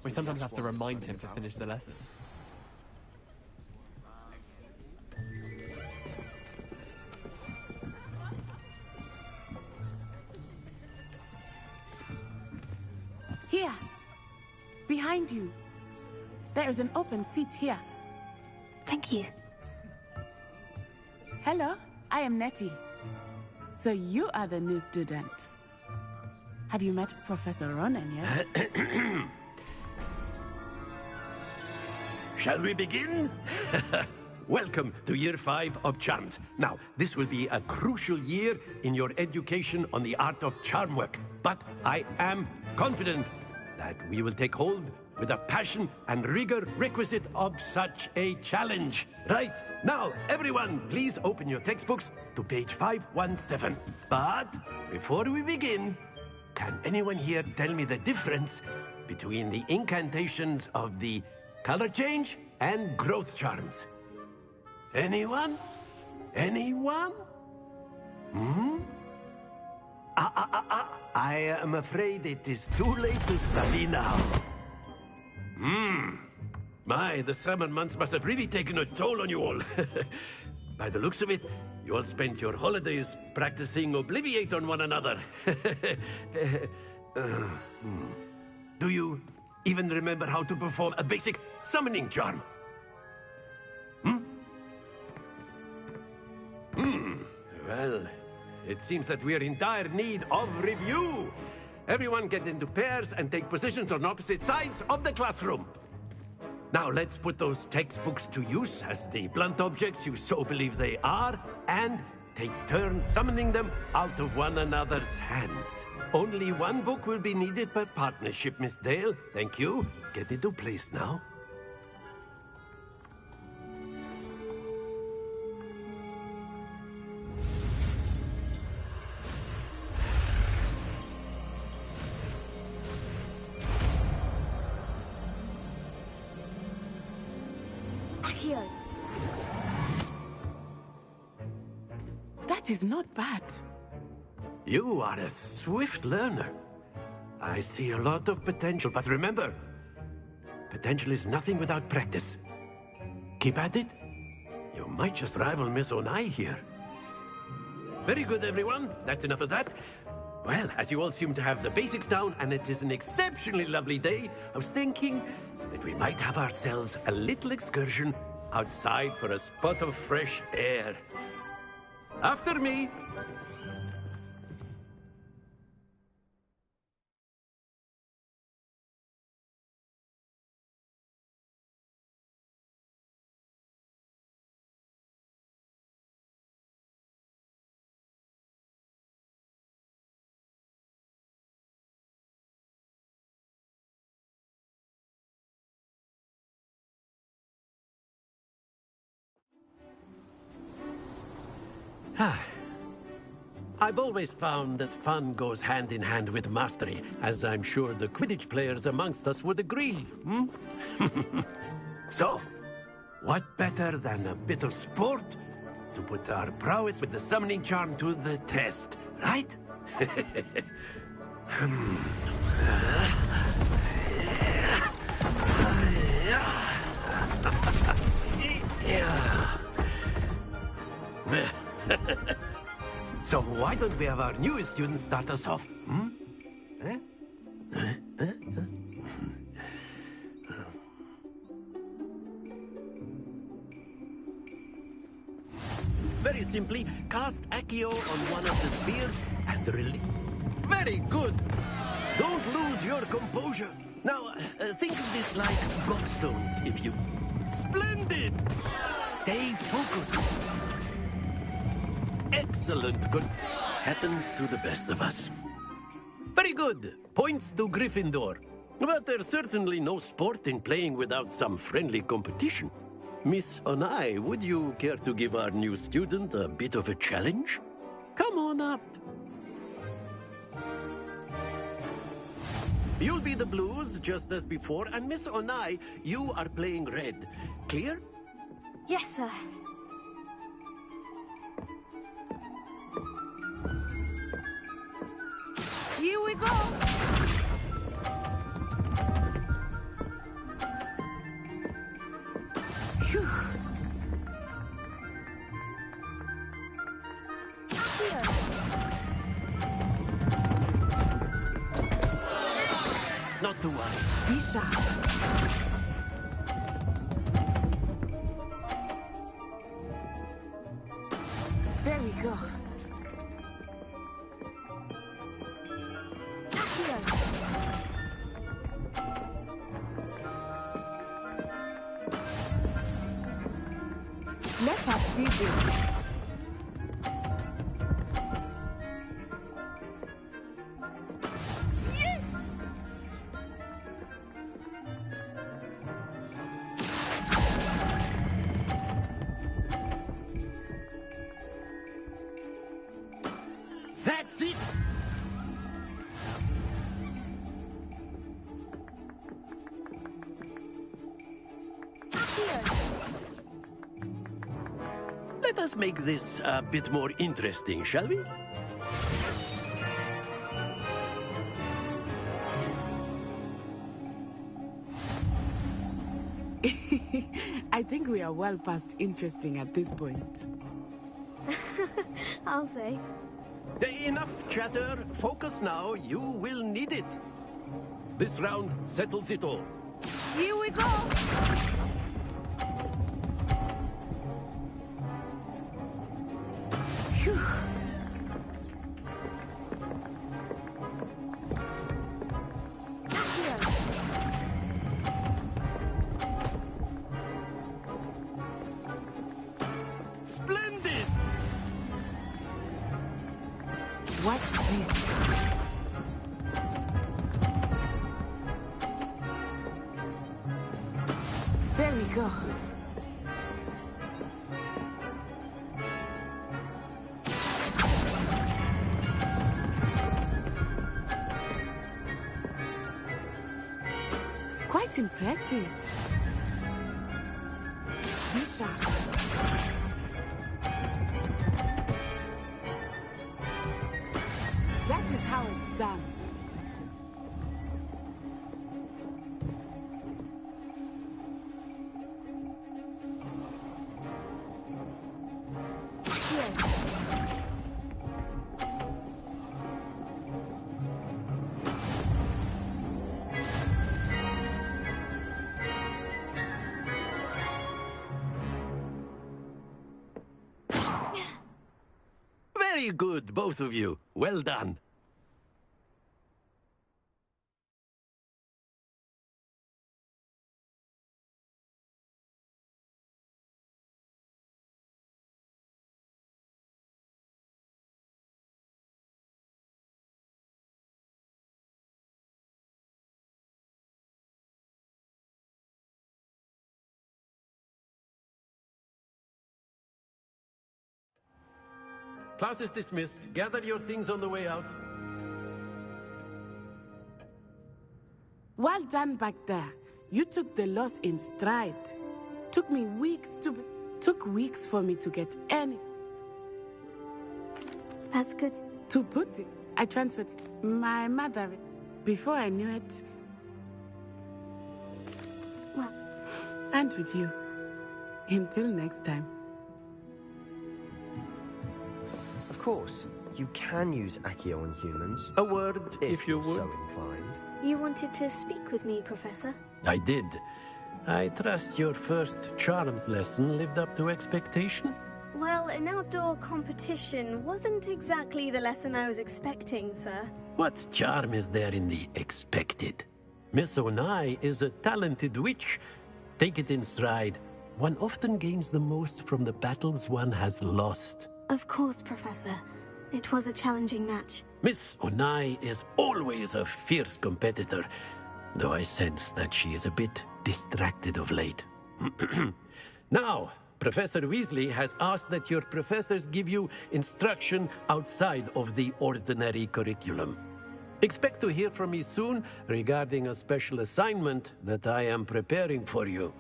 We sometimes have to remind him to finish the lesson. Here. behind you. There is an open seat here. Thank you. Hello, I am Nettie. So you are the new student. Have you met Professor Ronan yet? Shall we begin? Welcome to Year 5 of Charms. Now, this will be a crucial year in your education on the art of charm work. But I am confident that we will take hold with the passion and rigor requisite of such a challenge. Right, now, everyone, please open your textbooks to page 517. But before we begin, can anyone here tell me the difference between the incantations of the color change and growth charms? Anyone? Anyone? I am afraid it is too late to study now. My, the summer months must have really taken a toll on you all. By the looks of it, you all spent your holidays practicing Obliviate on one another. Do you even remember how to perform a basic summoning charm? Well, it seems that we are in dire need of review. Everyone get into pairs and take positions on opposite sides of the classroom. Now let's put those textbooks to use as the blunt objects you so believe they are, and take turns summoning them out of one another's hands. Only one book will be needed per partnership, Miss Dale. Thank you. Get into place now. That is not bad. You are a swift learner. I see a lot of potential, but remember, potential is nothing without practice. Keep at it. You might just rival Miss Onai here. Very good, everyone. That's enough of that. Well, as you all seem to have the basics down, and it is an exceptionally lovely day, I was thinking that we might have ourselves a little excursion outside for a spot of fresh air. After me. I've always found that fun goes hand in hand with mastery, as I'm sure the Quidditch players amongst us would agree. So, what better than a bit of sport to put our prowess with the summoning charm to the test, right? So why don't we have our newest student start us off? Very simply, cast Accio on one of the spheres and release. Very good! Don't lose your composure. Now, think of this like gobstones, if you... Splendid! Stay focused. Excellent. Good. Happens to the best of us. Very good. Points to Gryffindor. But there's certainly no sport in playing without some friendly competition. Miss Onai, would you care to give our new student a bit of a challenge? Come on up. You'll be the blues, just as before, and Miss Onai, you are playing red. Clear? Yes, sir. Here we go! Phew. not to worry. Be sharp. There we go. Let us do this. Yes! That's it! Let us make this a bit more interesting, shall we? I think we are well past interesting at this point. I'll say. Enough chatter. Focus now. You will need it. This round settles it all. Here we go! Phew. Splendid! Watch this. There we go. Quite impressive. Be sharp. That is how it's done. Very good, both of you. Well done. Class is dismissed. Gather your things on the way out. Well done back there. You took the loss in stride. Took weeks for me to get any. That's good. To put it, I transferred my mother. Before I knew it. Well. And with you. Until next time. Of course, you can use Accio on humans. A word, if you you're would. so inclined. You wanted to speak with me, Professor? I did. I trust your first charms lesson lived up to expectation? Well, an outdoor competition wasn't exactly the lesson I was expecting, sir. What charm is there in the expected? Miss Onai is a talented witch. Take it in stride. One often gains the most from the battles one has lost. Of course, Professor. It was a challenging match. Miss Onai is always a fierce competitor, though I sense that she is a bit distracted of late. Now, Professor Weasley has asked that your professors give you instruction outside of the ordinary curriculum. Expect to hear from me soon regarding a special assignment that I am preparing for you.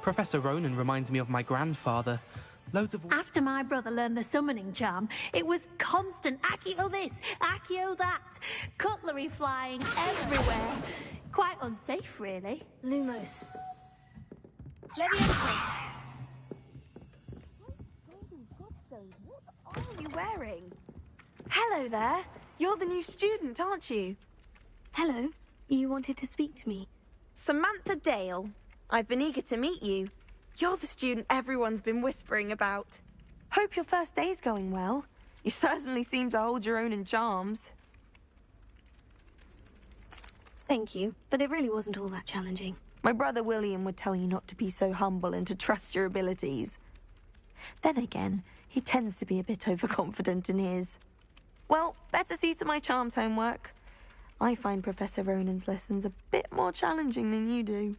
Professor Ronan reminds me of my grandfather. Loads of... After my brother learned the summoning charm, it was constant Accio this, Accio that, cutlery flying everywhere. Quite unsafe, really. Lumos. Leviosa. are you wearing? Hello there. You're the new student, aren't you? Hello. You wanted to speak to me? Samantha Dale. I've been eager to meet you. You're the student everyone's been whispering about. Hope your first day's going well. You certainly seem to hold your own in charms. Thank you, but it really wasn't all that challenging. My brother William would tell you not to be so humble and to trust your abilities. Then again, he tends to be a bit overconfident in his. Well, better see to my charms homework. I find Professor Ronan's lessons a bit more challenging than you do.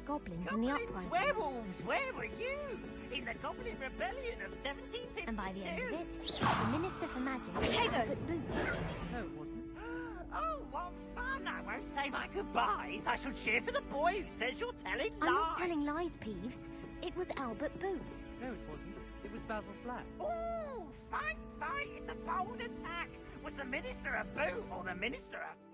Goblins in the uprising. Werewolves, where were you? In the Goblin Rebellion of 1752. And by the end of it, the Minister for Magic... Potato! No, it wasn't. Oh, what fun! I won't say my goodbyes. I shall cheer for the boy who says you're telling lies. I'm not telling lies, Peeves. It was Albert Boot. No, it wasn't. It was Basil Flat. Oh, fight, fight! It's a bold attack. Was the Minister a boot or the Minister a flat?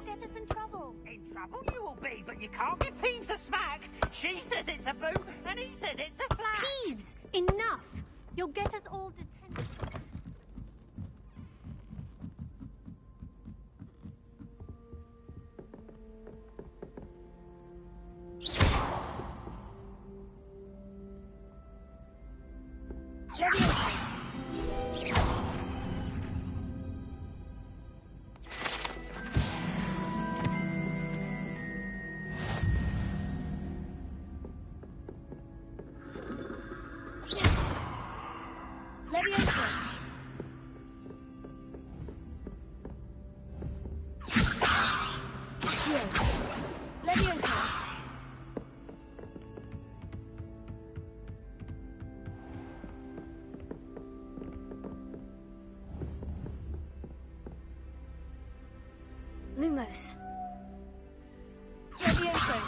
Get us in trouble. In trouble you will be, but you can't give Peeves a smack. She says it's a boot, and he says it's a flat. Peeves, enough! You'll get us all detention. Lumos. Levioso.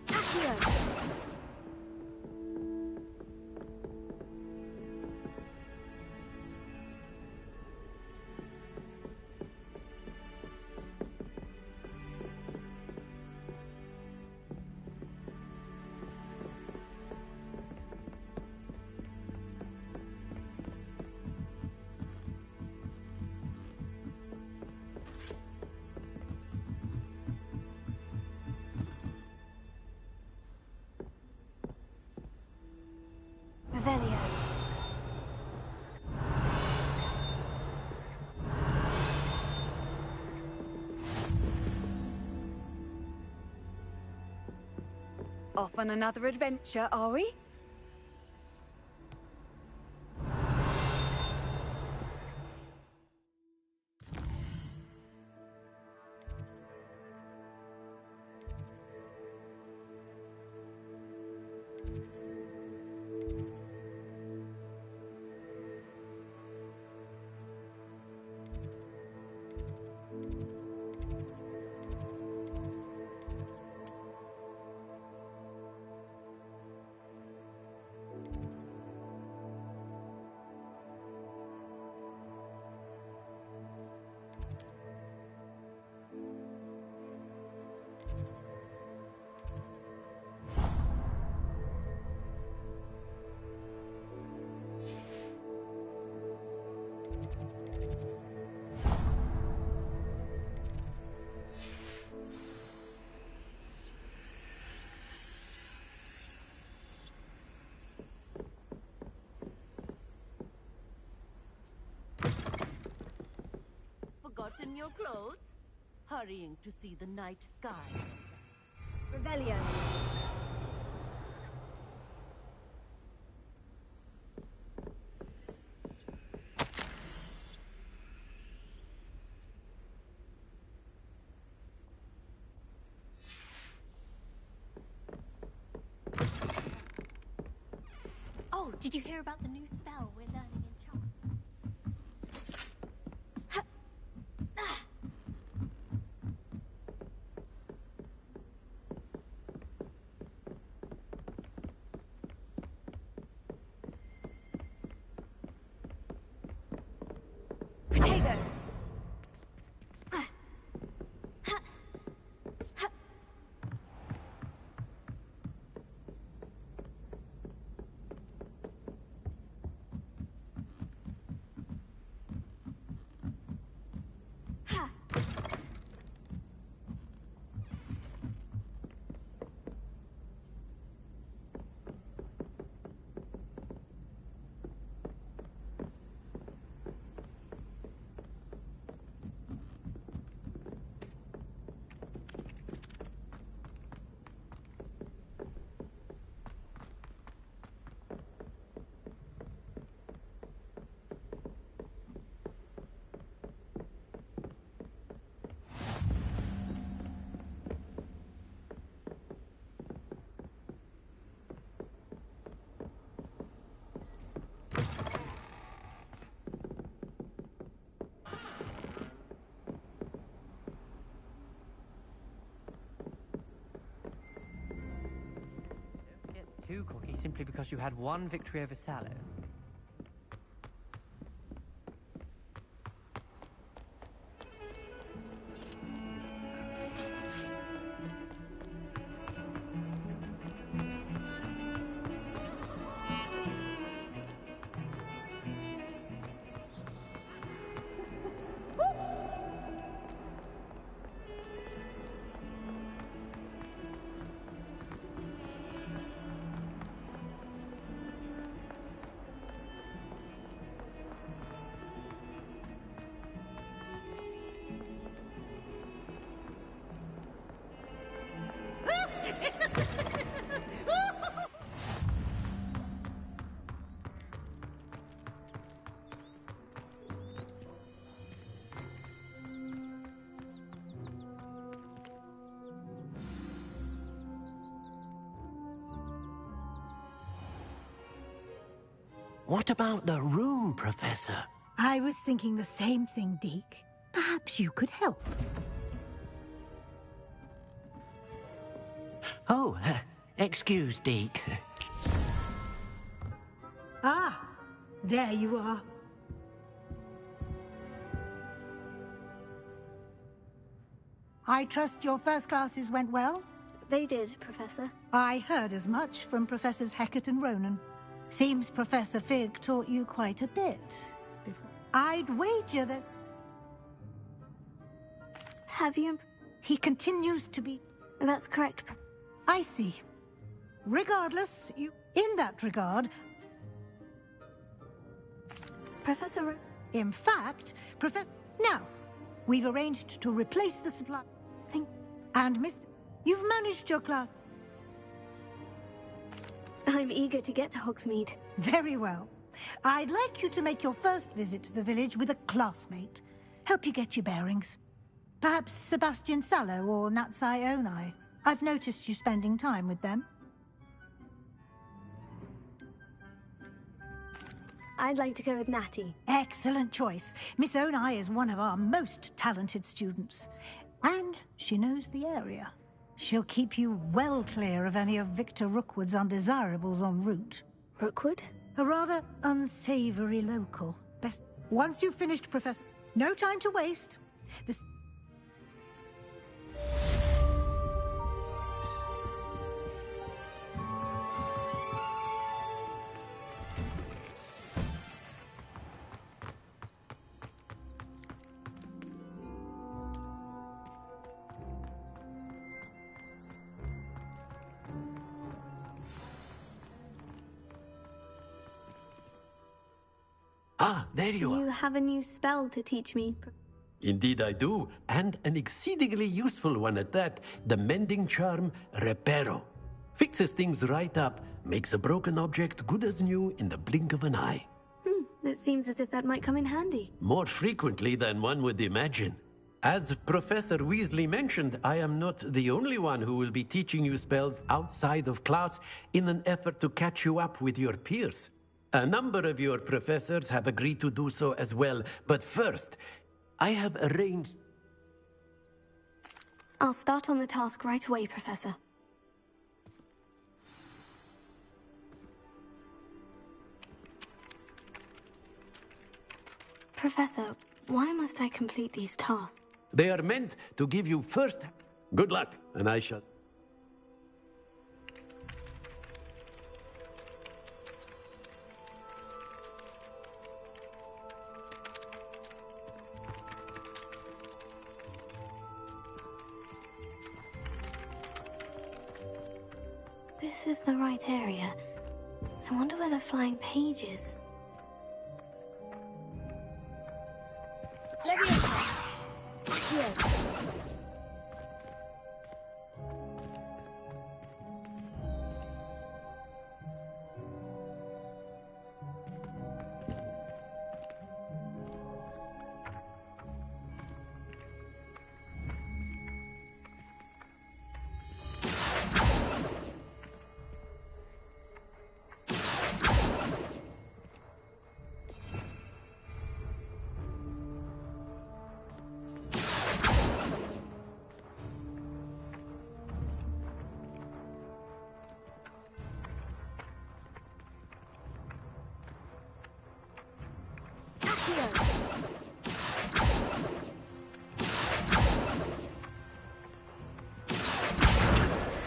Accio. Off on another adventure, are we? Forgotten your clothes? Hurrying to see the night sky. Rebellion. Oh, did you hear about the new spell we're learning in charm? Potato. Two cookies simply because you had one victory over salad. What about the room, Professor? I was thinking the same thing, Deke. Perhaps you could help. Oh, excuse, Deke. Ah, there you are. I trust your first classes went well? They did, Professor. I heard as much from Professors Hecat and Ronan. Seems Professor Fig taught you quite a bit before. I'd wager that... Have you... He continues to be... That's correct. I see. Regardless, you... In that regard... Professor... In fact, Professor... Now, we've arranged to replace the supply... And Mr... You've managed your class... I'm eager to get to Hogsmeade. Very well. I'd like you to make your first visit to the village with a classmate. Help you get your bearings. Perhaps Sebastian Sallow or Natsai Onai. I've noticed you spending time with them. I'd like to go with Natty. Excellent choice. Miss Onai is one of our most talented students. And she knows the area. She'll keep you well clear of any of Victor Rookwood's undesirables en route. Rookwood? A rather unsavory local. Best. Once you've finished, Professor... No time to waste. This... Ah, there you are. You have a new spell to teach me. Indeed I do, and an exceedingly useful one at that. The mending charm, Reparo. Fixes things right up, makes a broken object good as new in the blink of an eye. It seems as if that might come in handy. More frequently than one would imagine. As Professor Weasley mentioned, I am not the only one who will be teaching you spells outside of class in an effort to catch you up with your peers. A number of your professors have agreed to do so as well, but first, I have arranged... I'll start on the task right away, Professor. Professor, why must I complete these tasks? They are meant to give you first... Good luck, and I shall... This is the right area. I wonder where the flying page is. Here.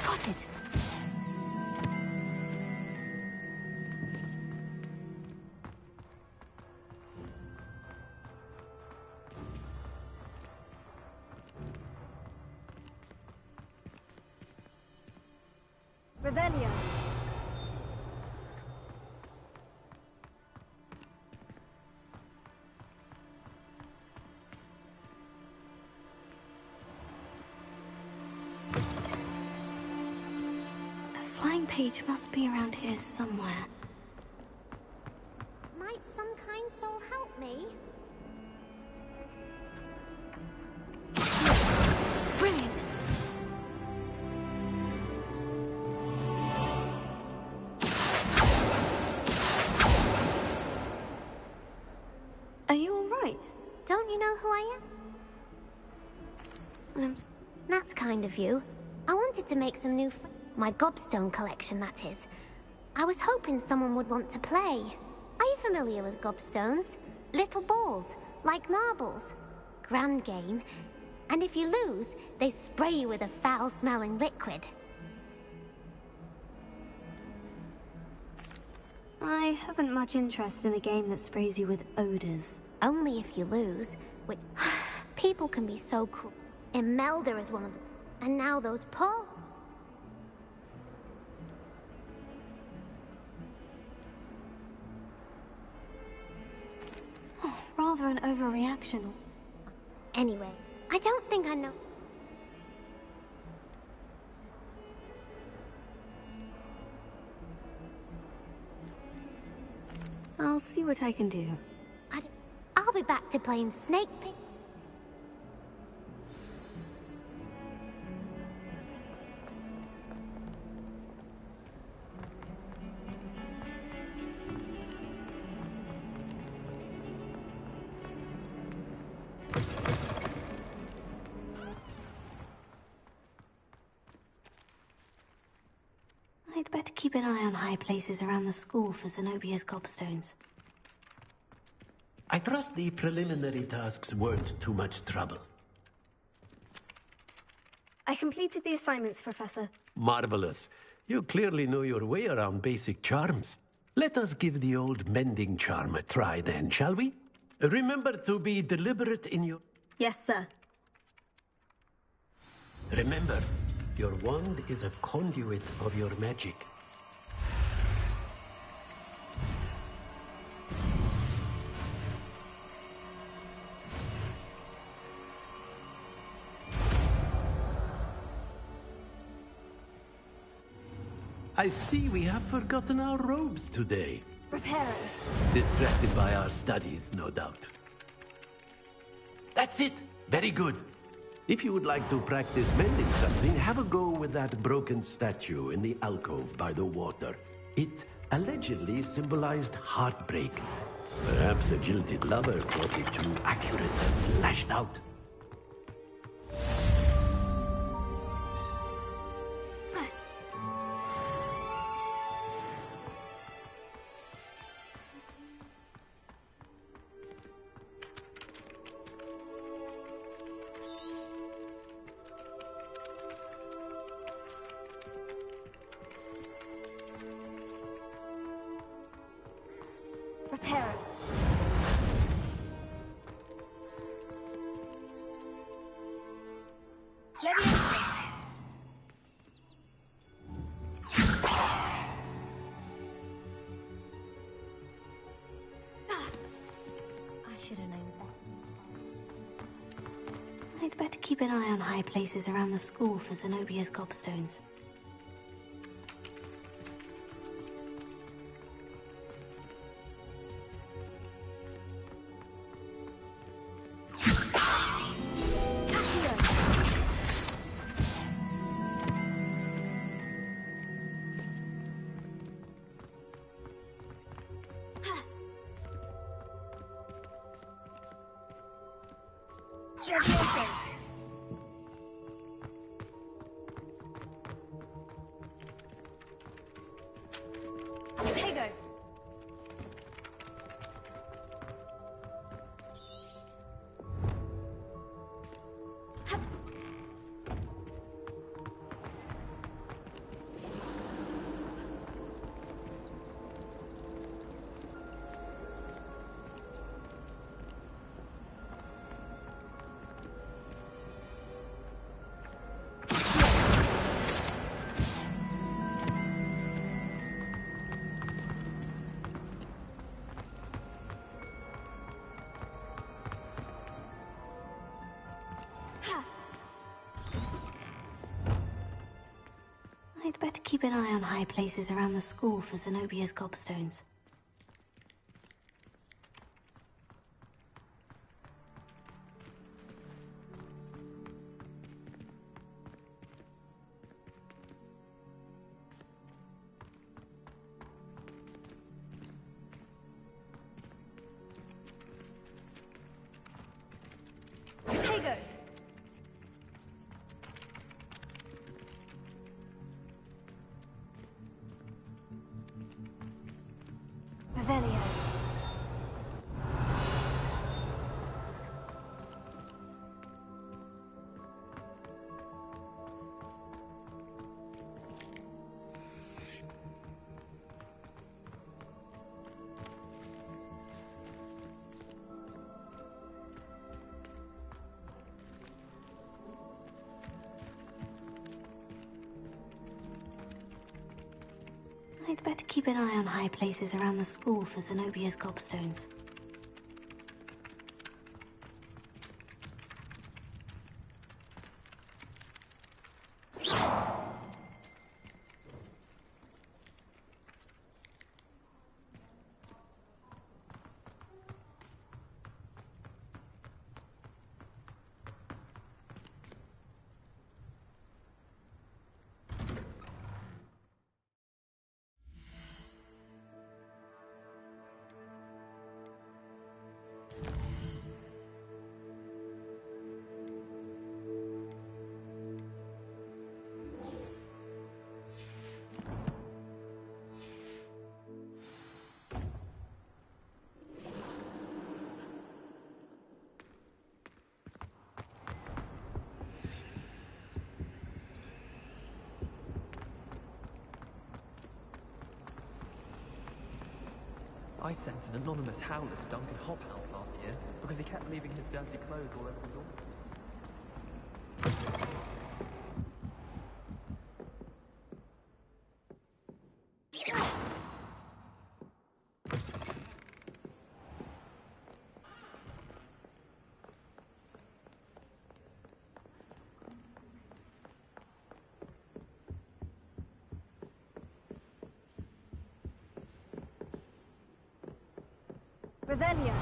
Got it. Revelio. The flying page must be around here somewhere. Might some kind soul help me? Brilliant! Are you all right? Don't you know who I am? That's kind of you. I wanted to make some new my gobstone collection, that is. I was hoping someone would want to play. Are you familiar with gobstones? Little balls, like marbles. Grand game. And if you lose, they spray you with a foul-smelling liquid. I haven't much interest in a game that sprays you with odors. Only if you lose, which... People can be so cruel. Imelda is one of them. And now those poor... Rather an overreaction. Anyway, I don't think I know... I'll see what I can do. I'll be back to playing Snake Pit. I'd better keep an eye on high places around the school for Zenobia's gobstones. I trust the preliminary tasks weren't too much trouble. I completed the assignments, Professor. Marvelous. You clearly know your way around basic charms. Let us give the old mending charm a try then, shall we? Remember to be deliberate in your... Yes, sir. Remember, your wand is a conduit of your magic. I see we have forgotten our robes today. Reparo. Distracted by our studies, no doubt. That's it. Very good. If you would like to practice mending something, have a go with that broken statue in the alcove by the water. It allegedly symbolized heartbreak. Perhaps a jilted lover thought it too accurate and lashed out. Reparo. Leviosa. I should have known better. I'd better keep an eye on high places around the school for Zenobia's gobstones. Leviosa. Potato. I'd better keep an eye on high places around the school for Zenobia's gobstones. Potato. Revelio. I'd better keep an eye on high places around the school for Zenobia's gobstones. I sent an anonymous howler to Duncan Hobhouse last year because he kept leaving his dirty clothes all over the door. Revelio.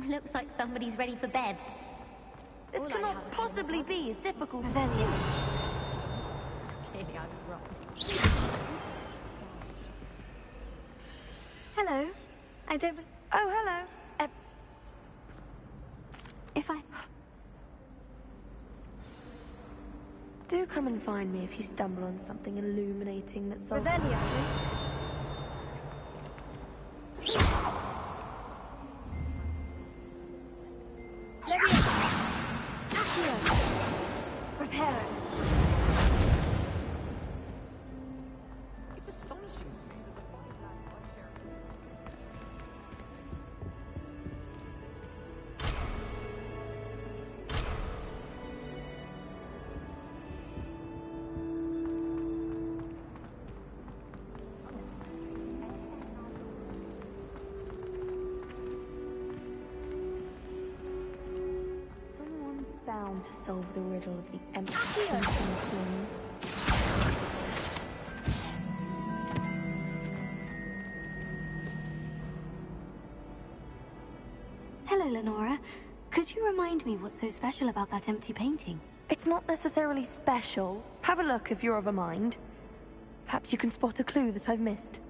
Looks like somebody's ready for bed. This cannot possibly be as difficult as Clearly I was wrong. Hello. I don't... Oh, hello. If I... Do come and find me if you stumble on something illuminating that's so... Revelio. Bound to solve the riddle of the empty sling. Hello, Lenora. Could you remind me what's so special about that empty painting? It's not necessarily special. Have a look if you're of a mind. Perhaps you can spot a clue that I've missed.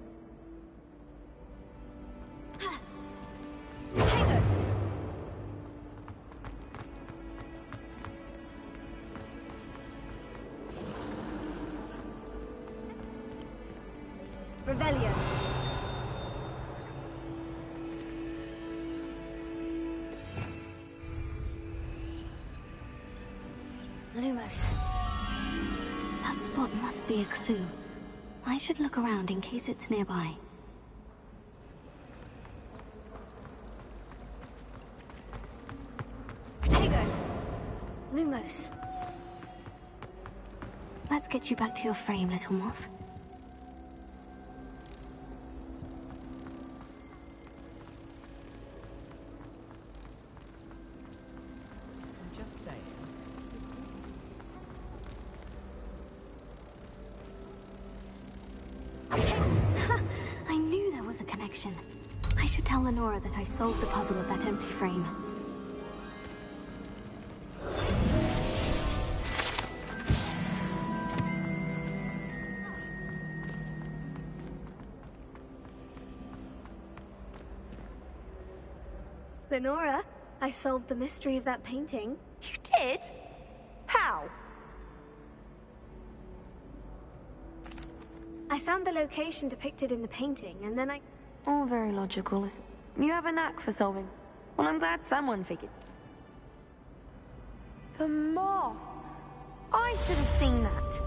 Revelio. Lumos. That spot must be a clue. I should look around in case it's nearby. Tego! Lumos. Let's get you back to your frame, little moth. I knew there was a connection. I should tell Lenora that I solved the puzzle of that empty frame. Lenora, I solved the mystery of that painting. You did? How? I found the location depicted in the painting, and then I... All very logical. You have a knack for solving. Well, I'm glad someone figured. The moth! I should have seen that.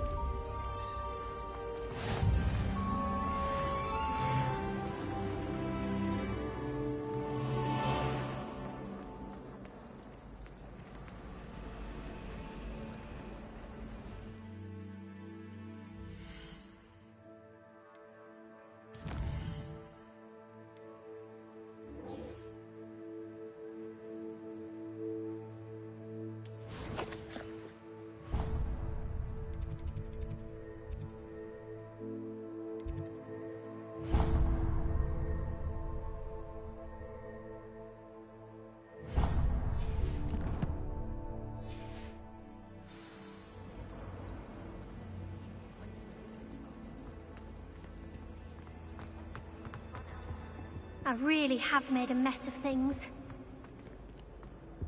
I really have made a mess of things.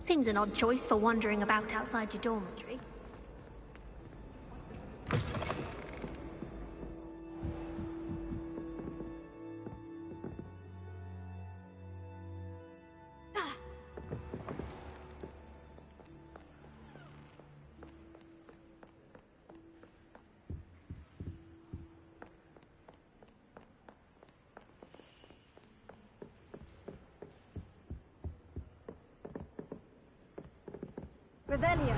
Seems an odd choice for wandering about outside your dormitory. Revelio.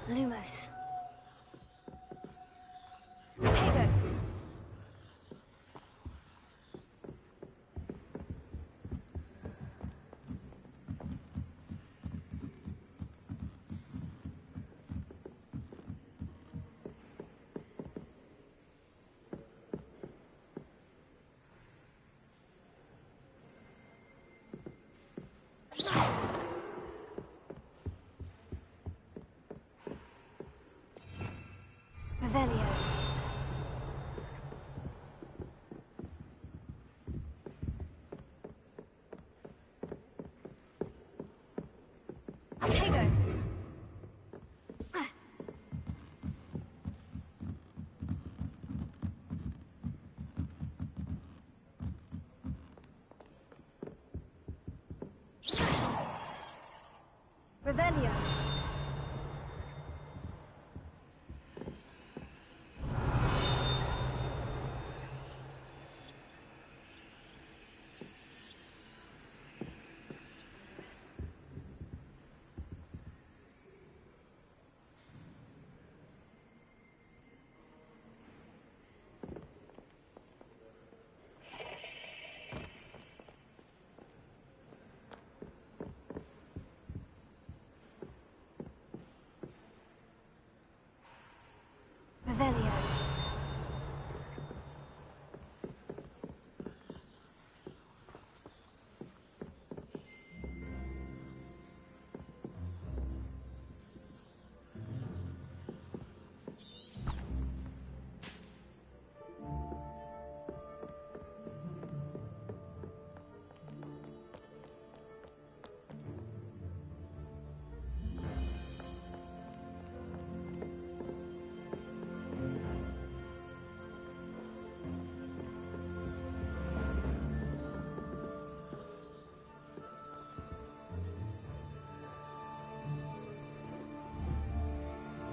Lumos. Potato. Revelio. Potato. Revelio. Revelio.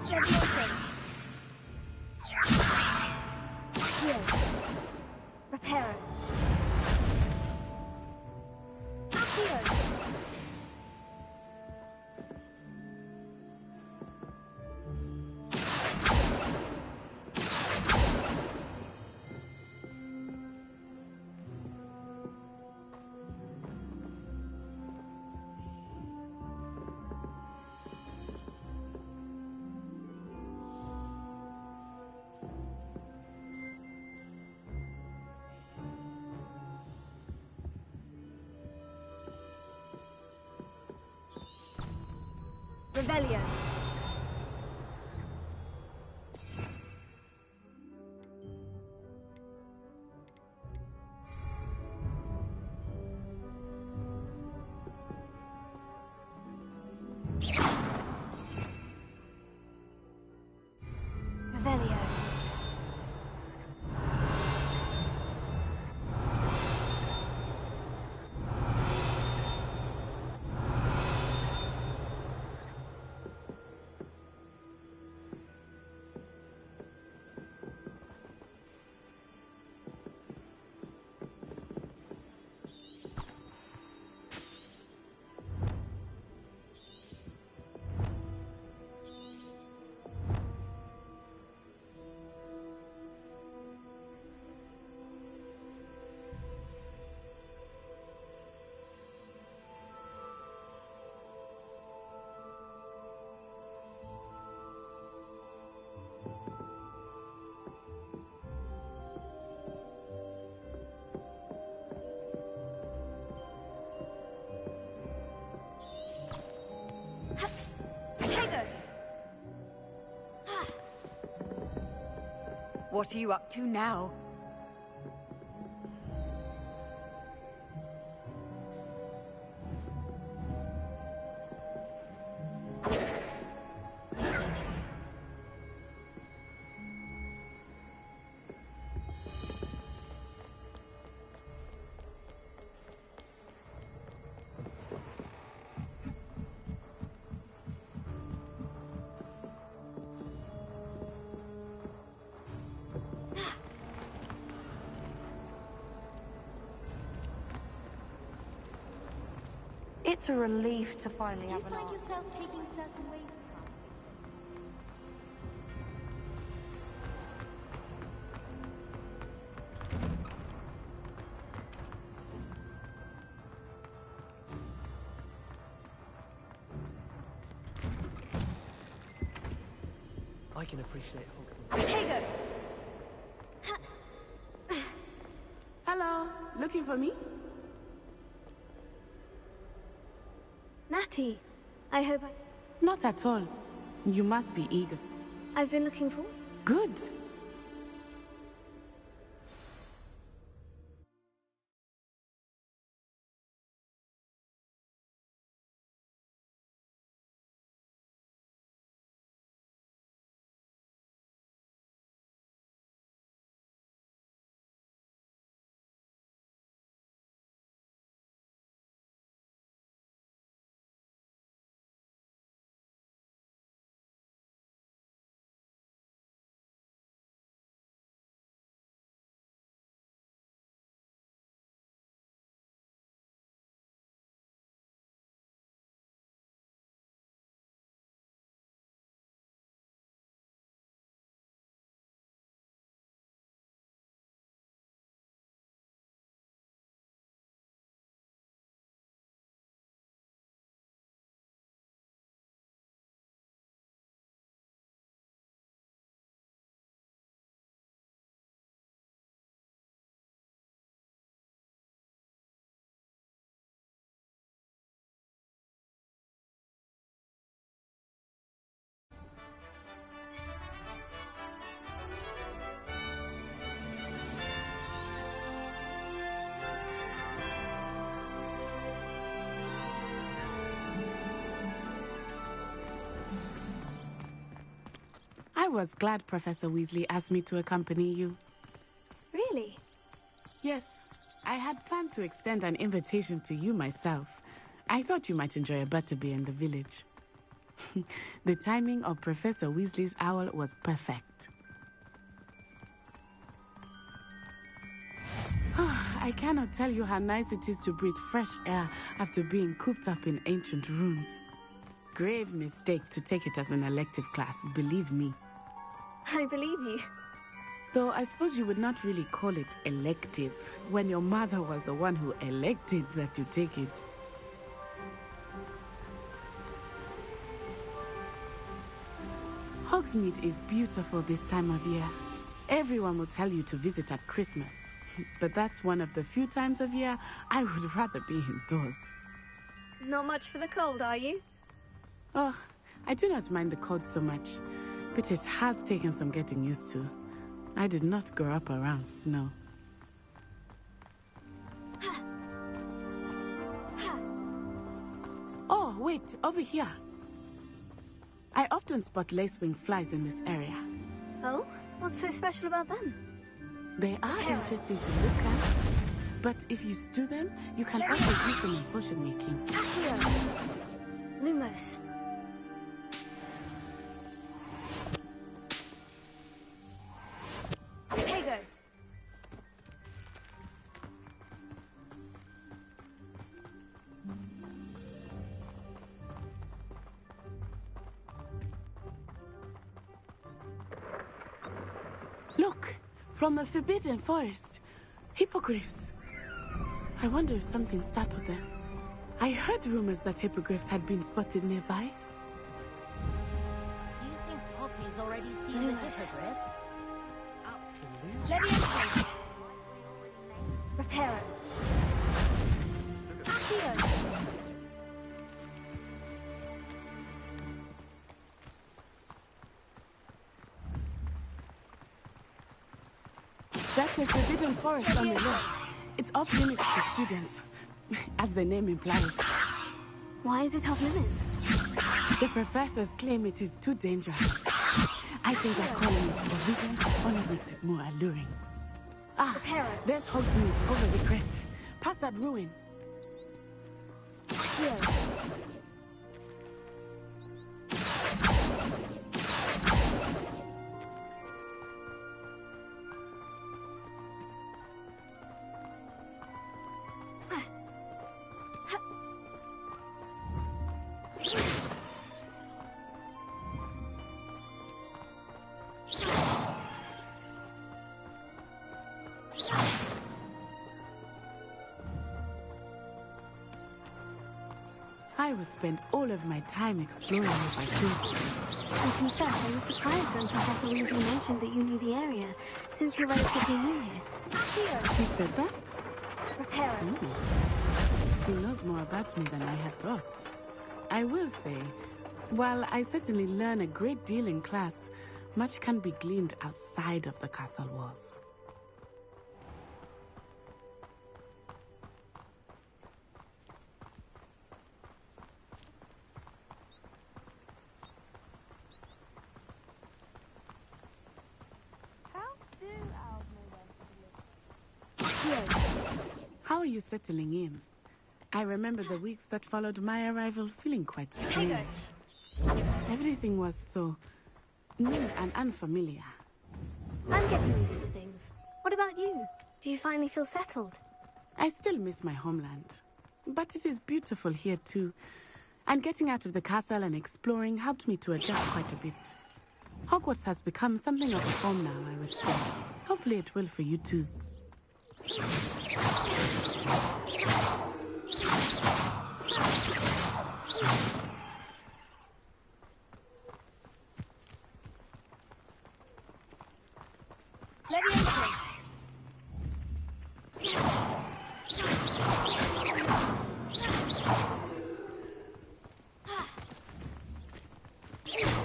Leviosa. Heal. Reparo. Heal. Revelio. Revelio. What are you up to now? It's a relief to finally have an Do you art. find yourself taking certain ways? I can appreciate Hogwarts. Tego! Hello, looking for me? Natty, I hope I... Not at all. You must be eager. I've been looking for... Good. I was glad Professor Weasley asked me to accompany you. Really? Yes, I had planned to extend an invitation to you myself. I thought you might enjoy a butterbeer in the village. The timing of Professor Weasley's owl was perfect. I cannot tell you how nice it is to breathe fresh air after being cooped up in ancient rooms. Grave mistake to take it as an elective class, believe me. I believe you. Though I suppose you would not really call it elective when your mother was the one who elected that you take it. Hogsmeade is beautiful this time of year. Everyone will tell you to visit at Christmas. But that's one of the few times of year I would rather be indoors. Not much for the cold, are you? Oh, I do not mind the cold so much, but it has taken some getting used to. I did not grow up around snow. Oh, wait, over here. I often spot lacewing flies in this area. Oh? What's so special about them? They are interesting to look at, but if you stew them, you can also use them in potion making. Lumos. Tego. Look, from the Forbidden Forest. Hippogriffs. I wonder if something startled them. I heard rumors that hippogriffs had been spotted nearby. Do you think Poppy's already seen the hippogriffs? Absolutely. Leviosa. Reparo. Accio. That's the Forbidden Forest on the left. It's off limits to students, as the name implies. Why is it off limits? The professors claim it is too dangerous. I think that calling it forbidden only makes it more alluring. Ah, there's Hogsmeade over the crest. Past that ruin. Here. I would spend all of my time exploring if I could. I confess I was surprised when Professor Weasley mentioned that you knew the area, since you're relatively new here. Here. She said that? Prepare. She knows more about me than I had thought. I will say, while I certainly learn a great deal in class, much can be gleaned outside of the castle walls. How are you settling in? I remember the weeks that followed my arrival feeling quite strange. Everything was so new and unfamiliar. I'm getting used to things. What about you? Do you finally feel settled? I still miss my homeland, but it is beautiful here too. And getting out of the castle and exploring helped me to adjust quite a bit. Hogwarts has become something of a home now, I would say. Hopefully it will for you too.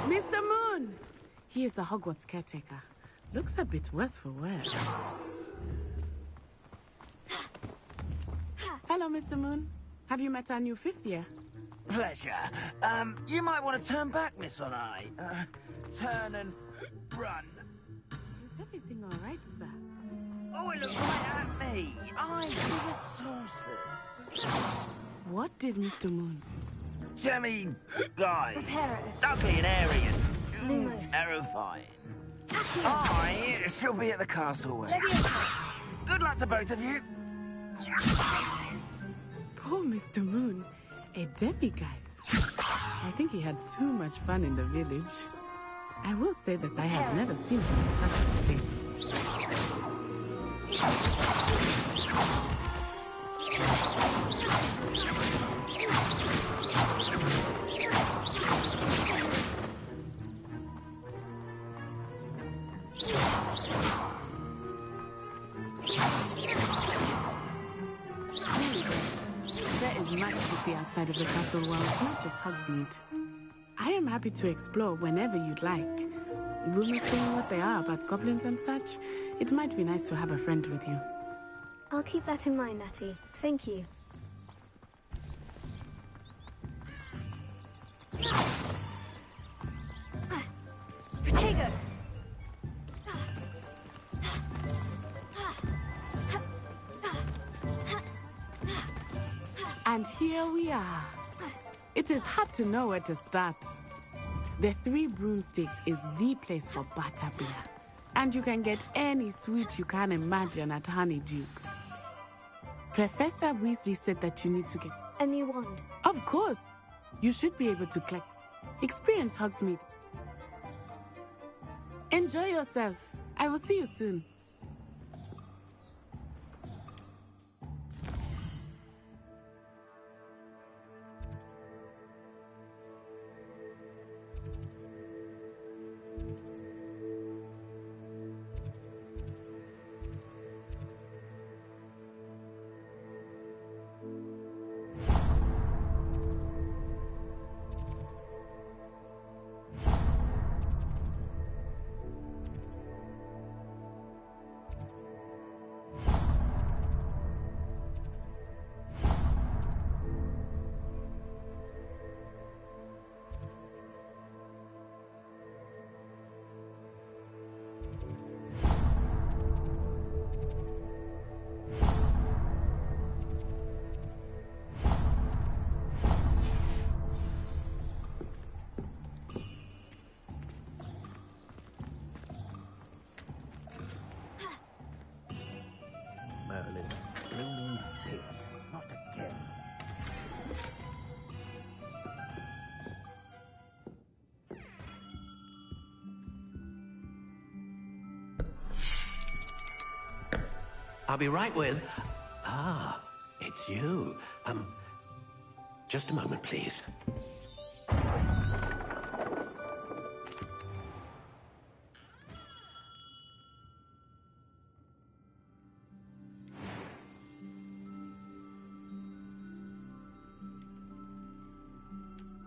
Mr. Moon! He is the Hogwarts caretaker. Looks a bit worse for wear. Hello, Mr. Moon. Have you met our new fifth year? Pleasure. You might want to turn back, Miss Onai. Turn and run. Is everything all right, sir? Oh, it looked right at me. I see the sources. What did Mr. Moon? Jemmy, guys. Ugly and airy and Lumos. terrifying. I shall be at the castle way. Good luck to both of you. Poor Mr. Moon. A demiguise. I think he had too much fun in the village. I will say that I have never seen him in such a state. There is much to see outside of the castle walls, not just Hogsmeade. I am happy to explore whenever you'd like. Rumors being what they are about goblins and such, it might be nice to have a friend with you. I'll keep that in mind, Natty. Thank you. Protego! And here we are. It is hard to know where to start. The Three Broomsticks is the place for butterbeer. And you can get any sweet you can imagine at Honeydukes. Professor Weasley said that you need to get a new wand. Of course. You should be able to collect. Experience Hogsmeade. Enjoy yourself. I will see you soon. I'll be right with... Ah, it's you. Just a moment, please.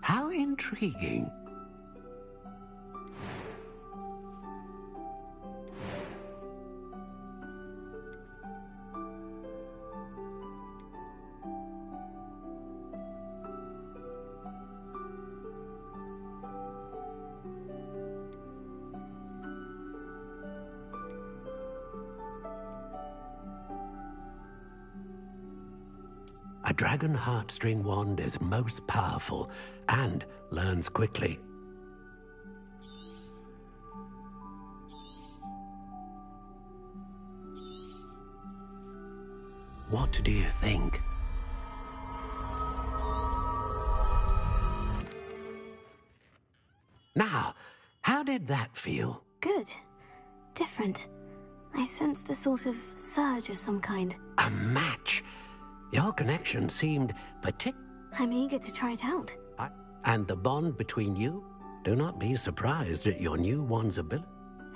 How intriguing. A dragon heartstring wand is most powerful and learns quickly. What do you think? Now, how did that feel? Good. Different. I sensed a sort of surge of some kind. A match? Your connection seemed I'm eager to try it out. And the bond between you? Do not be surprised at your new wand's ability.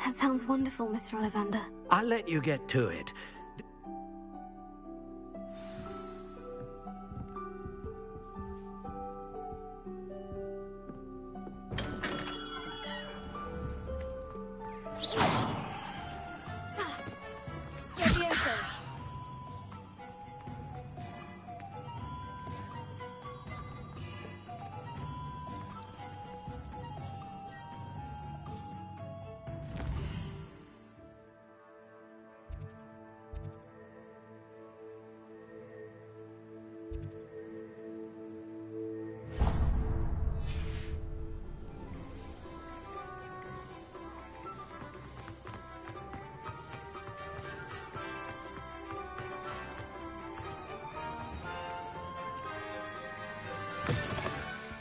That sounds wonderful, Mr. Ollivander. I'll let you get to it.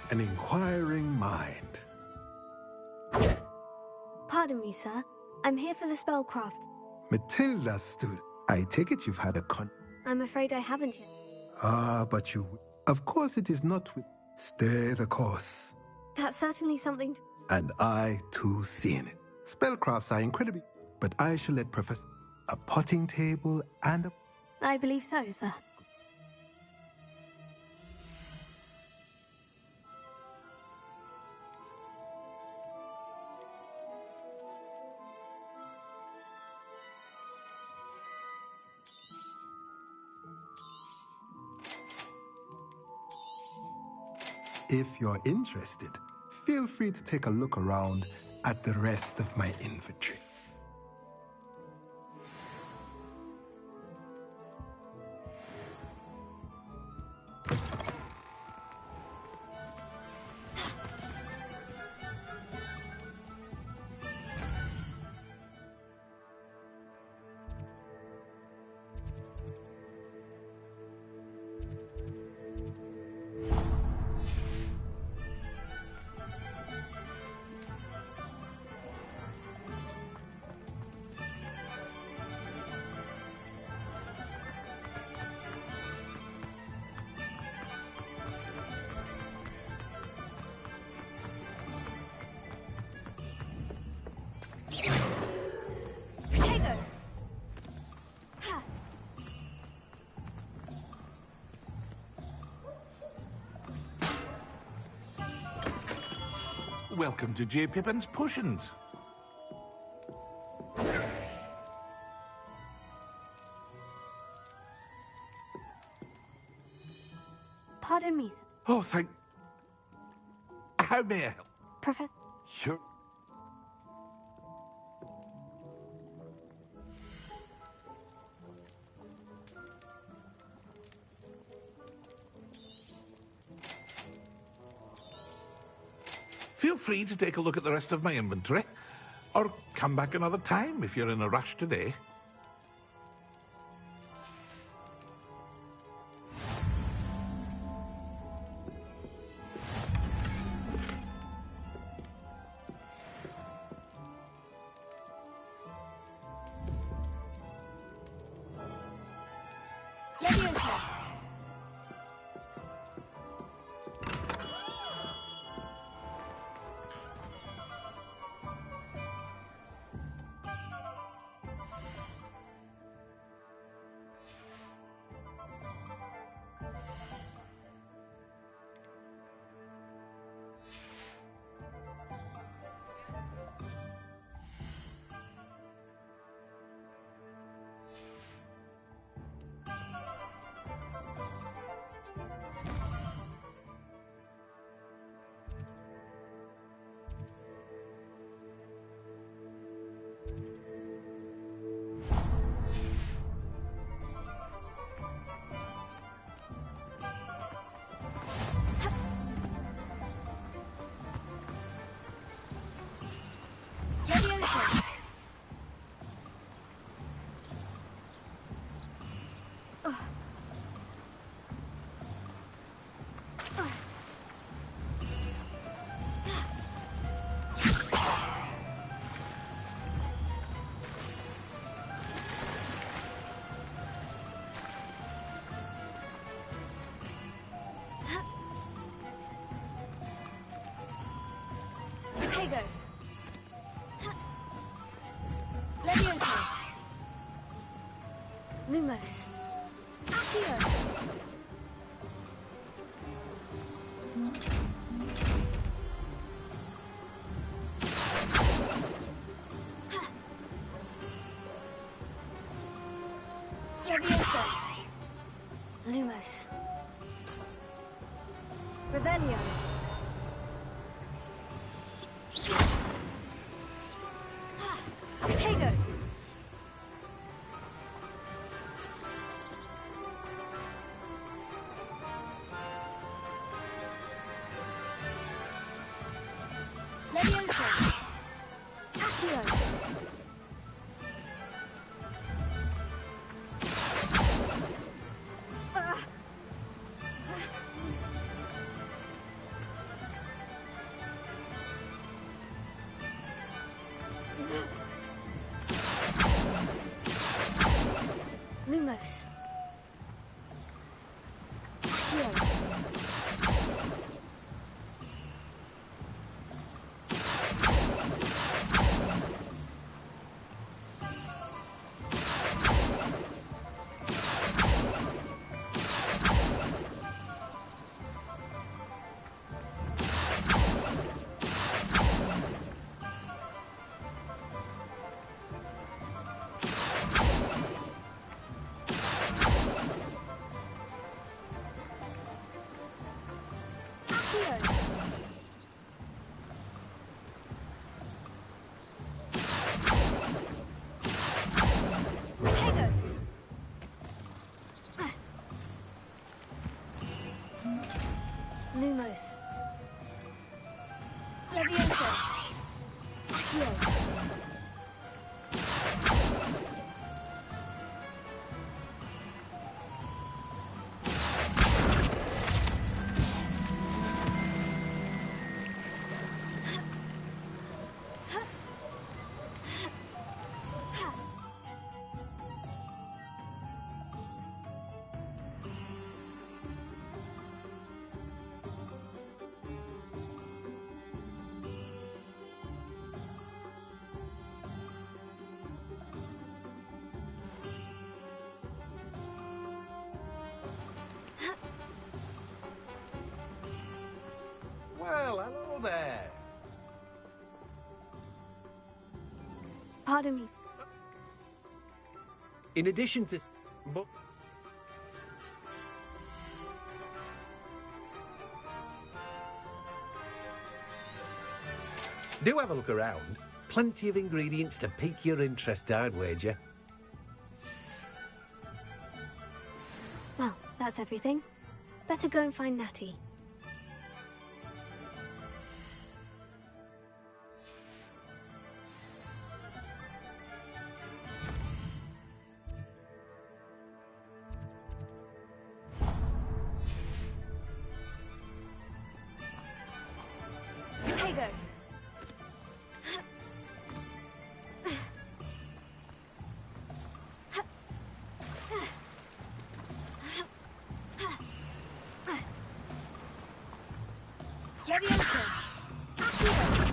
An inquiring mind. Pardon me, sir. I'm here for the spellcraft. Matilda's student. I take it you've had a I'm afraid I haven't yet. but you... Of course it is not with... Stay the course. That's certainly something And I, too, seen it. Spellcrafts are incredible, but I shall let Professor... A potting table and a... I believe so, sir. If you're interested, feel free to take a look around at the rest of my inventory. Welcome to J. Pippin's Potions. Pardon me, sir. Oh, thank... How may I help? Professor... Sure. Feel free to take a look at the rest of my inventory, or come back another time if you're in a rush today. Leviosa! Leviosa! Protego! Leviosa! Lumos! Accio! Leviosa! Lumos! Revelio! Protego! Leviosa! Accio! Lumos. Accio. Lumos. Leviosa. Accio. Well, hello there. Pardon me. In addition to... Do have a look around. Plenty of ingredients to pique your interest, I'd wager. Well, that's everything. Better go and find Natty. Protego. Levioso! Accio!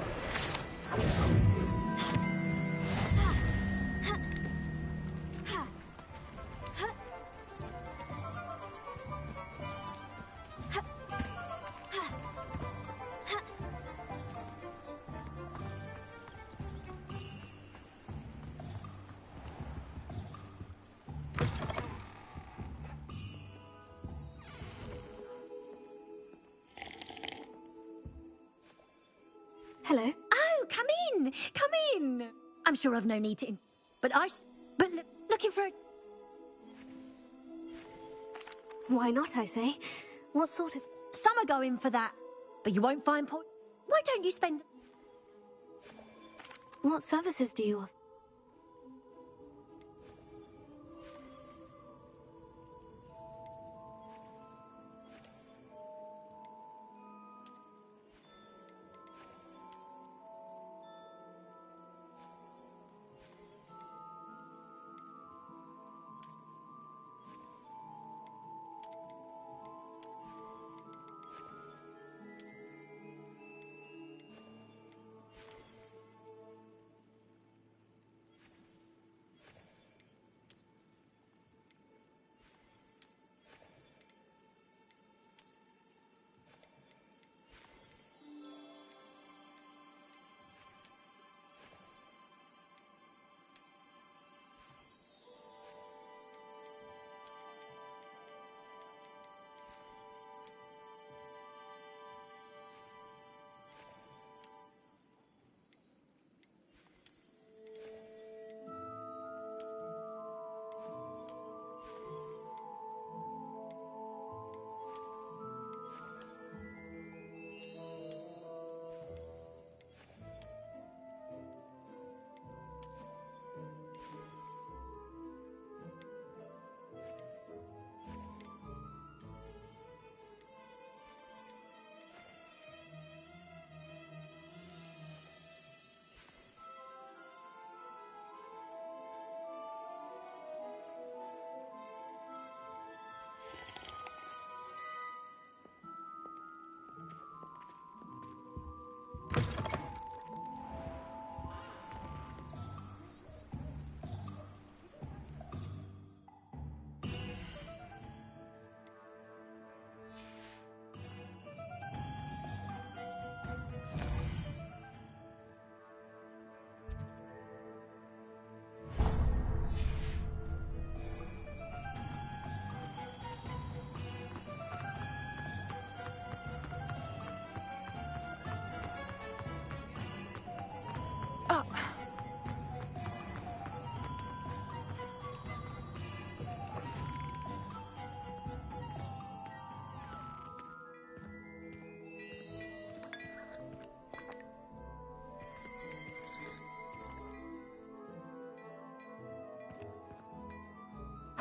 Hello. Oh, come in! Come in! I'm sure I've no need to... looking for a... Why not, I say? What sort of... Some are going for that, but you won't find point... Why don't you spend... What services do you offer?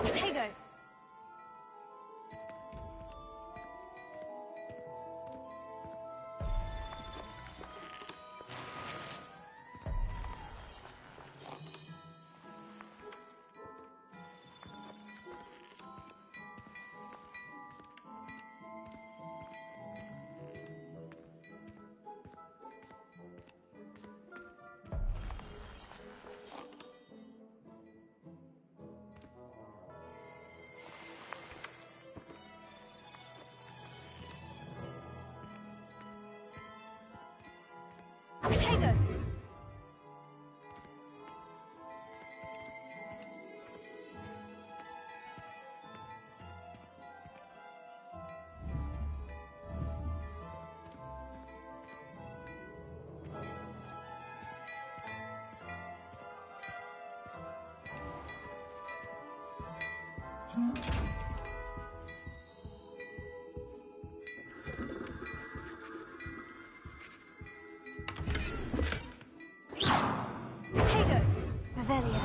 Potato! Potato! Potato! Revelio.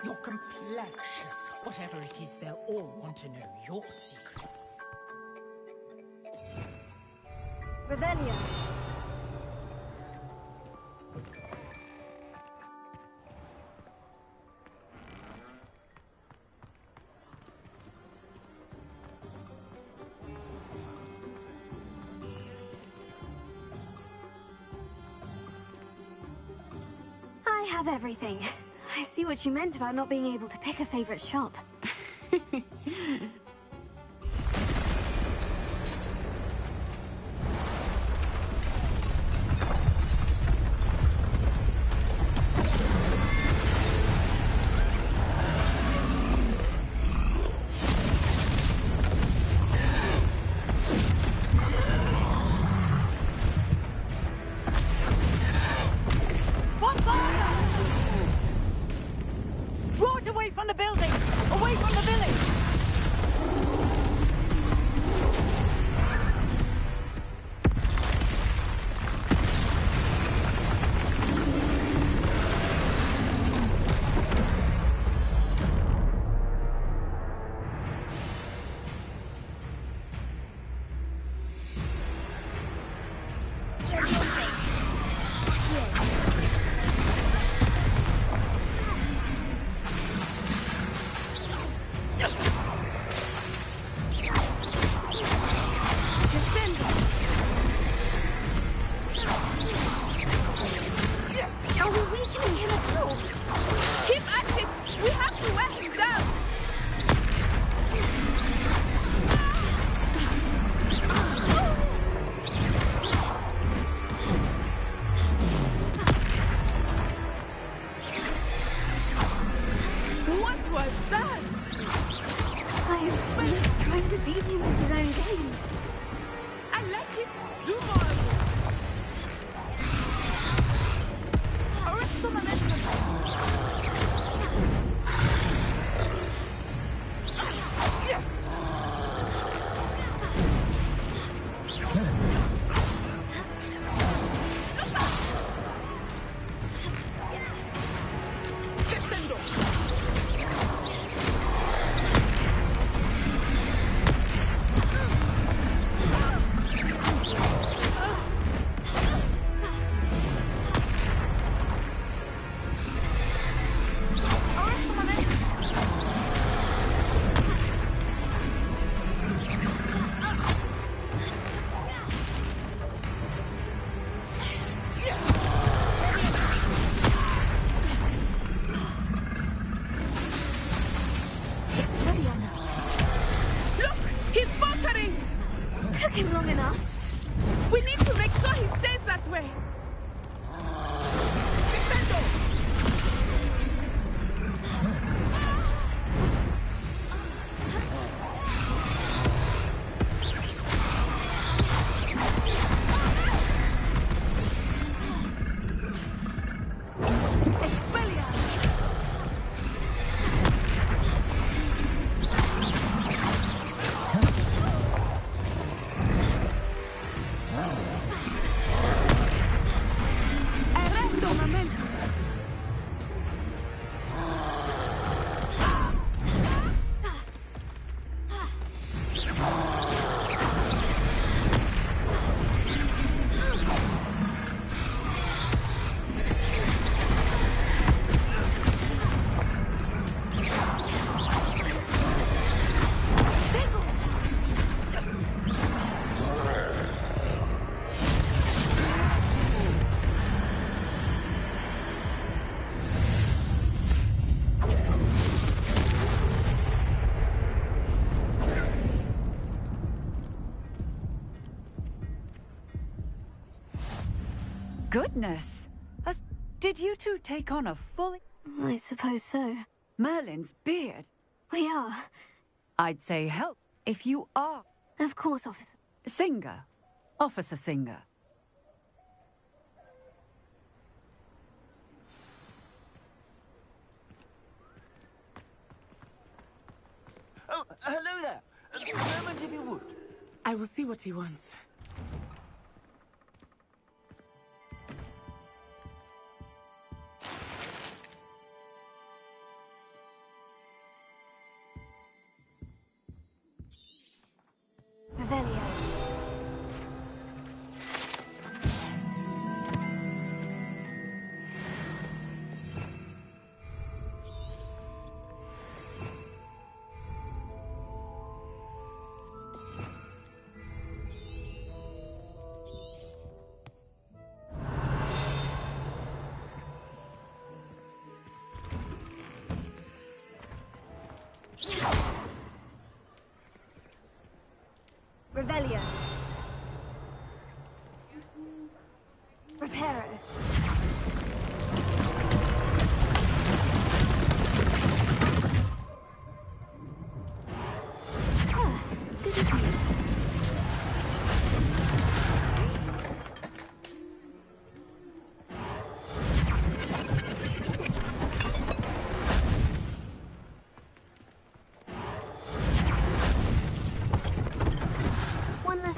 your complexion. Whatever it is, they'll all want to know your secrets. Revelio. I have everything. I see what you meant about not being able to pick a favorite shop. Draw it away from the building! Away from the village! Goodness! Did you two take on a fully... I suppose so. Merlin's beard? We are. I'd say help if you are. Of course, Officer. Singer. Officer Singer. Oh, hello there. A moment if you would. I will see what he wants.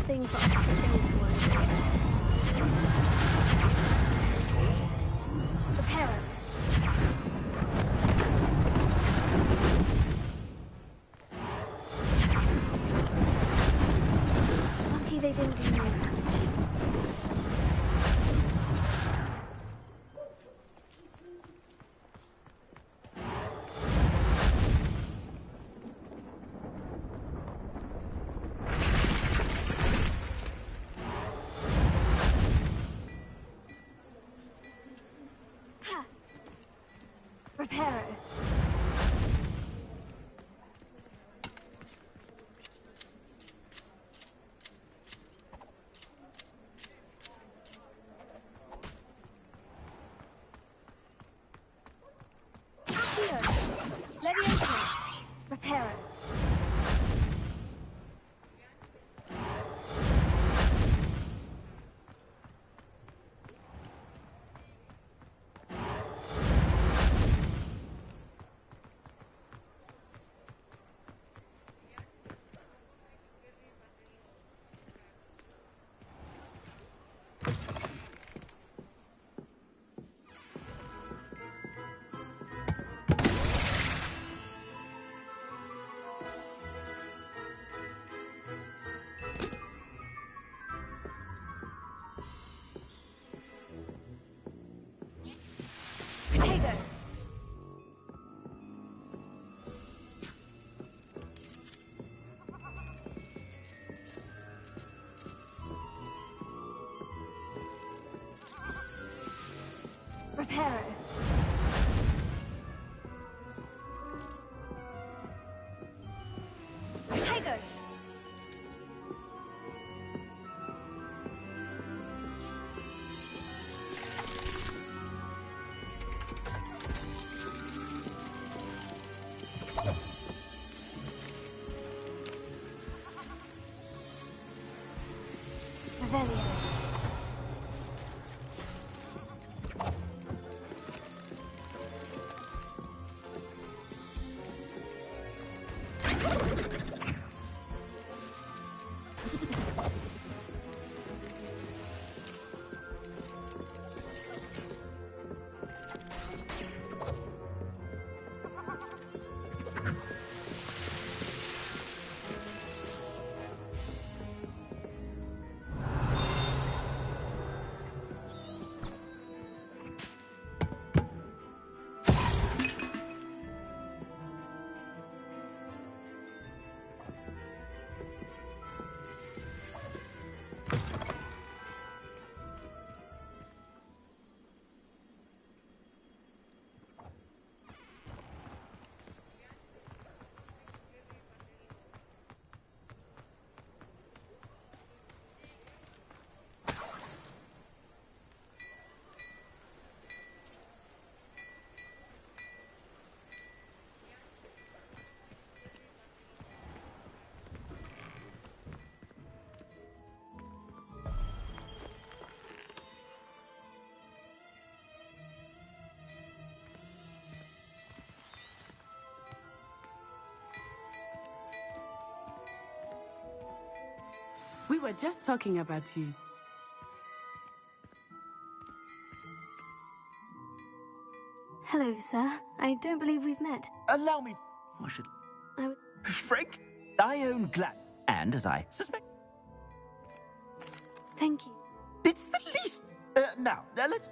thing for Officer Singleton. Repairer. Lucky they didn't do more damage. Repairer. Accio. Leviosa. Repairer. Potato. Repairer. Potato. Revelio. We were just talking about you. Hello, sir. I don't believe we've met. Allow me. I should. Frank, I own Glad. And as I suspect. Thank you. It's the least. Now, let's.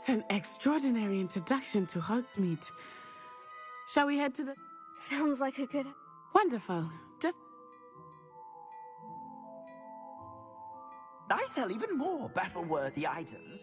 What an extraordinary introduction to Hogsmeade. Shall we head to the... Sounds like a good... Wonderful. Just... I sell even more battle-worthy items.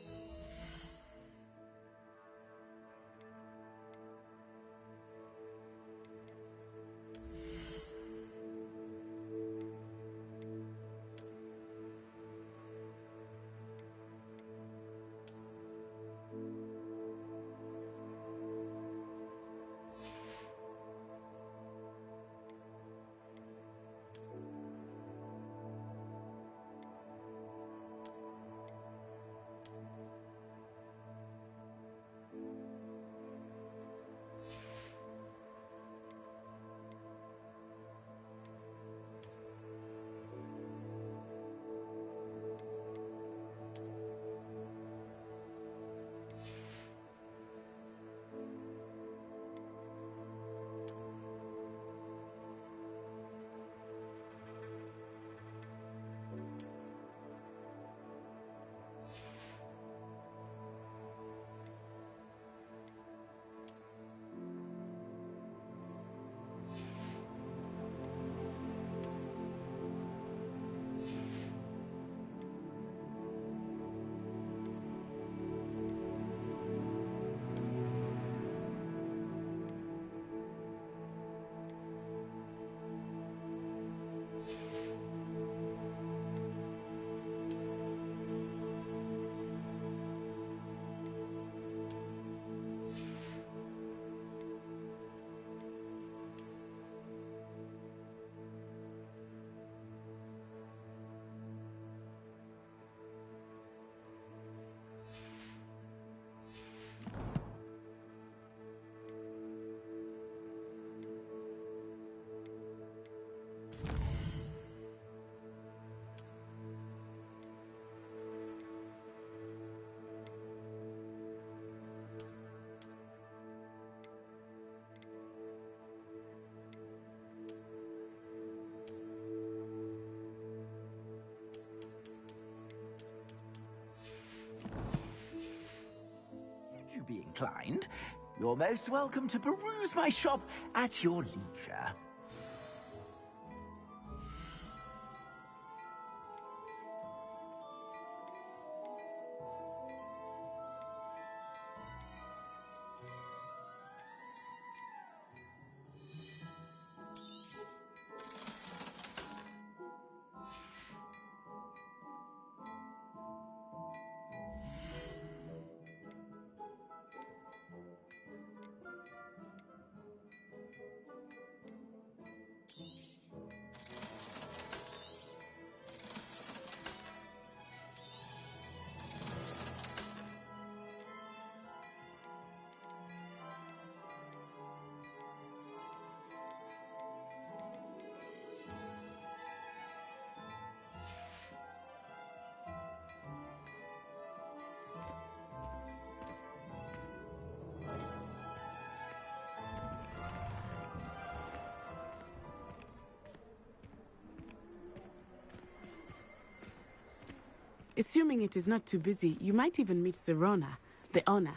Be inclined, you're most welcome to peruse my shop at your leisure. Assuming it is not too busy, you might even meet Serona, the owner.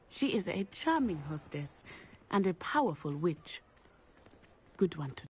She is a charming hostess and a powerful witch. Good one to